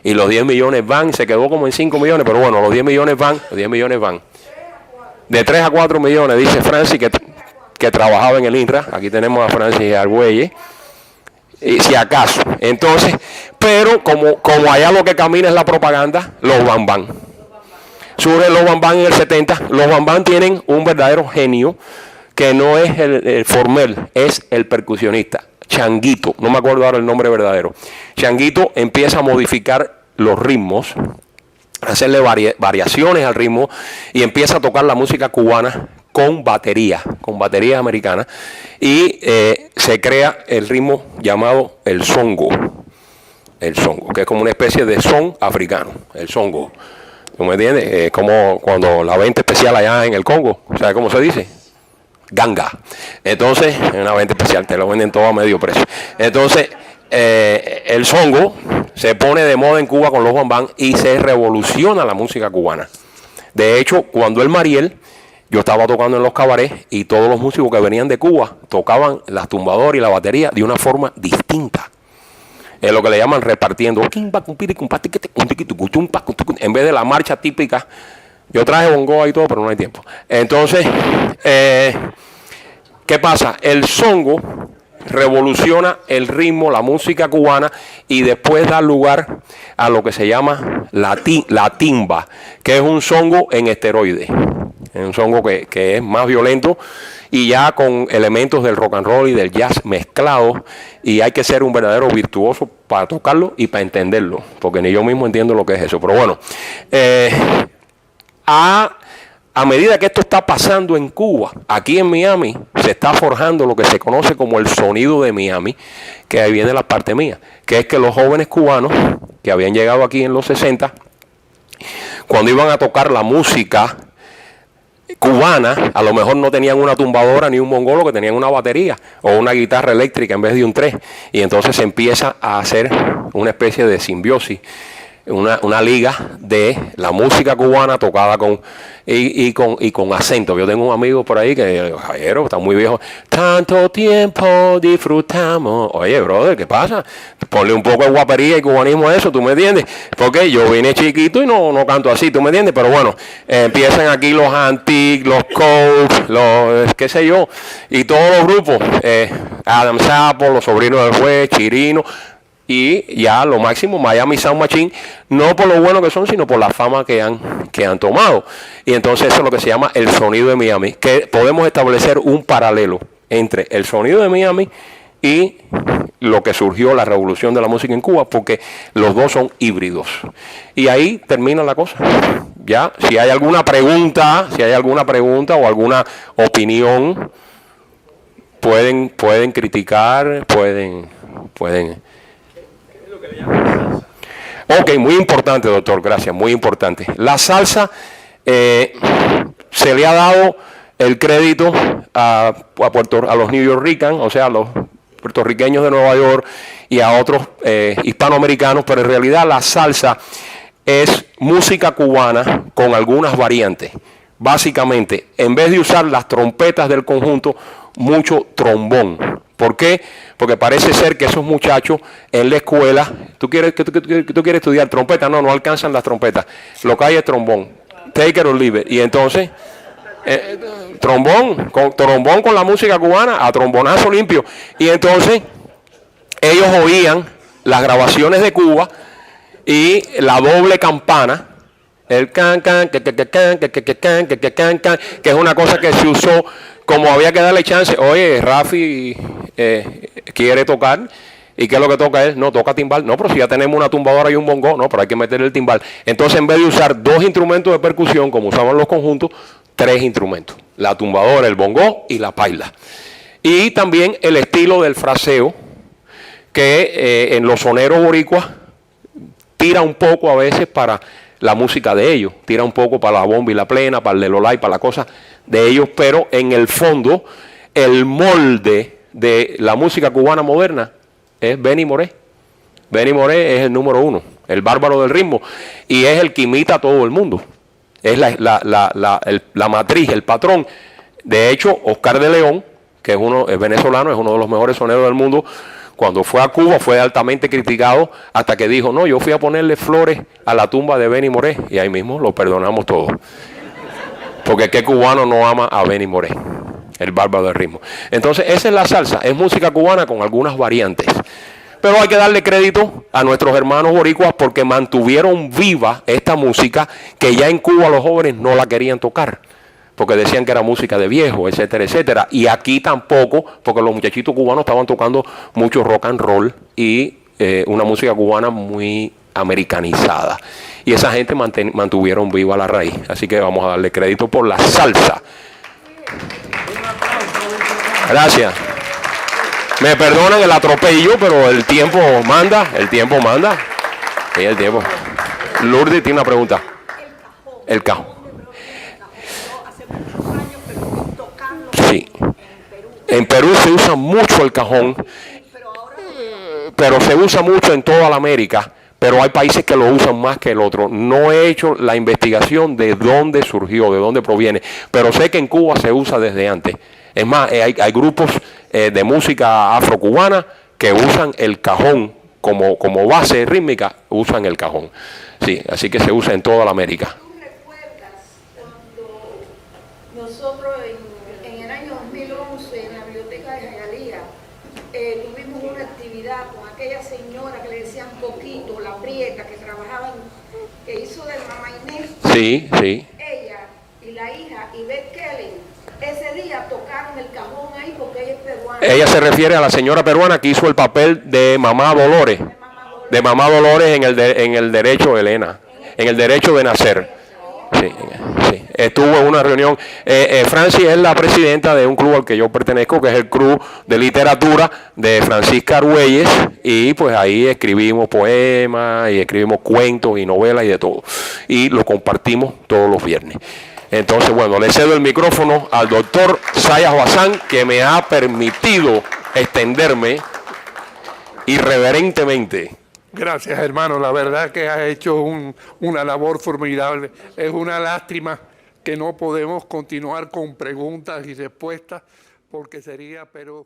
Y los 10 millones van, se quedó como en 5 millones, pero bueno, los 10 millones van. De 3 a 4 millones, dice Francis, que trabajaba en el INRA. Aquí tenemos a Francis Argüelles. Y si acaso. Entonces, pero como allá lo que camina es la propaganda, los bambán. Surge los bambán en el 70. Los bambán tienen un verdadero genio que no es el Formel, es el percusionista, Changuito. No me acuerdo ahora el nombre verdadero. Changuito empieza a modificar los ritmos, a hacerle variaciones al ritmo y empieza a tocar la música cubana con baterías americanas y se crea el ritmo llamado el songo, que es como una especie de son africano, el songo. ¿Tú me entiendes? Como cuando la venta especial allá en el Congo, ¿sabes cómo se dice? Ganga. Entonces, en una venta especial, te lo venden todo a medio precio. Entonces, el songo se pone de moda en Cuba con los bambán y se revoluciona la música cubana. De hecho, cuando el Mariel, yo estaba tocando en los cabarets y todos los músicos que venían de Cuba tocaban las tumbadoras y la batería de una forma distinta. Es lo que le llaman repartiendo. En vez de la marcha típica. Yo traje bongo y todo, pero no hay tiempo. Entonces, ¿qué pasa? El songo revoluciona el ritmo, la música cubana y después da lugar a lo que se llama la timba, que es un songo en esteroides. Es un songo que es más violento y ya con elementos del rock and roll y del jazz mezclados, y hay que ser un verdadero virtuoso para tocarlo y para entenderlo, porque ni yo mismo entiendo lo que es eso. Pero bueno, a medida que esto está pasando en Cuba, aquí en Miami se está forjando lo que se conoce como el sonido de Miami, que ahí viene la parte mía, que es que los jóvenes cubanos que habían llegado aquí en los 60, cuando iban a tocar la música cubana, a lo mejor no tenían una tumbadora ni un mongolo, que tenían una batería o una guitarra eléctrica en vez de un 3, y entonces se empieza a hacer una especie de simbiosis, una liga de la música cubana tocada con acento. Yo tengo un amigo por ahí que, Javier, está muy viejo. Tanto tiempo disfrutamos. Oye, brother, ¿qué pasa? Ponle un poco de guapería y cubanismo a eso, ¿tú me entiendes? Porque yo vine chiquito y no canto así, ¿tú me entiendes? Pero bueno, empiezan aquí los Antiques, los Coles, los qué sé yo, y todos los grupos. Adam Sapo, los Sobrinos del Juez, Chirino. Y ya lo máximo, Miami Sound Machine, no por lo bueno que son, sino por la fama que han tomado. Y entonces eso es lo que se llama el sonido de Miami, que podemos establecer un paralelo entre el sonido de Miami y lo que surgió la revolución de la música en Cuba, porque los dos son híbridos. Y ahí termina la cosa. Ya, si hay alguna pregunta o alguna opinión, pueden criticar, pueden Ok, muy importante, doctor, gracias, muy importante. La salsa se le ha dado el crédito a los New Yorkers, o sea, a los puertorriqueños de Nueva York y a otros hispanoamericanos, pero en realidad la salsa es música cubana con algunas variantes. Básicamente, en vez de usar las trompetas del conjunto, mucho trombón. ¿Por qué? Porque parece ser que esos muchachos en la escuela, ¿tú quieres estudiar trompeta? No alcanzan las trompetas. Lo que hay es trombón. Take it or leave it. Y entonces, trombón con la música cubana a trombonazo limpio. Y entonces, ellos oían las grabaciones de Cuba y la doble campana, el can, que es una cosa que se usó, como había que darle chance. Oye, Rafi quiere tocar, ¿y qué es lo que toca él? No, toca timbal. No, pero si ya tenemos una tumbadora y un bongo, no, pero hay que meterle el timbal. Entonces, en vez de usar 2 instrumentos de percusión, como usaban los conjuntos, 3 instrumentos. La tumbadora, el bongo y la paila. Y también el estilo del fraseo, que en los soneros boricuas tira un poco a veces para la música de ellos, tira un poco para la bomba y la plena, para el lelolay, para la cosa de ellos, pero en el fondo el molde de la música cubana moderna es Benny Moré. Benny Moré es el número 1, el bárbaro del ritmo, y es el que imita a todo el mundo. Es la matriz, el patrón. De hecho, Oscar de León, que es venezolano, es uno de los mejores soneros del mundo, cuando fue a Cuba fue altamente criticado hasta que dijo, no, yo fui a ponerle flores a la tumba de Benny Moré, y ahí mismo lo perdonamos todos. Porque qué cubano no ama a Benny Moré, el bárbaro del ritmo. Entonces esa es la salsa, es música cubana con algunas variantes. Pero hay que darle crédito a nuestros hermanos boricuas porque mantuvieron viva esta música que ya en Cuba los jóvenes no la querían tocar, porque decían que era música de viejo, etcétera, etcétera. Y aquí tampoco, porque los muchachitos cubanos estaban tocando mucho rock and roll y una música cubana muy americanizada. Y esa gente mantuvieron viva la raíz. Así que vamos a darle crédito por la salsa. Gracias. Me perdonan el atropello, pero el tiempo manda, el tiempo manda. Sí, el tiempo. Lourdes tiene una pregunta. El cajón. Sí. En Perú se usa mucho el cajón, pero se usa mucho en toda la América, pero hay países que lo usan más que el otro. No he hecho la investigación de dónde surgió, de dónde proviene, pero sé que en Cuba se usa desde antes. Es más, hay grupos de música afrocubana que usan el cajón como base rítmica, usan el cajón. Sí, así que se usa en toda la América. ¿Tú recuerdas cuando nosotros en el año 2011 en la biblioteca de Jayalía tuvimos una actividad con aquella señora que le decían Coquito, la prieta, que trabajaba, que hizo de Mamá Inés? Sí, sí. Ella y la hija, Ivette Kelly, ese día tocaron el cajón ahí porque ella es peruana. Ella se refiere a la señora peruana que hizo el papel de Mamá Dolores. De Mamá Dolores en el derecho, Elena, en el derecho de nacer. Sí, sí. Estuvo en una reunión. Francis es la presidenta de un club al que yo pertenezco, que es el Club de Literatura de Francisca Argüelles, y pues ahí escribimos poemas y escribimos cuentos y novelas y de todo. Y lo compartimos todos los viernes. Entonces, bueno, le cedo el micrófono al doctor Sayas Bazán, que me ha permitido extenderme irreverentemente. Gracias, hermano. La verdad que has hecho una labor formidable. Es una lástima que no podemos continuar con preguntas y respuestas, porque sería, pero...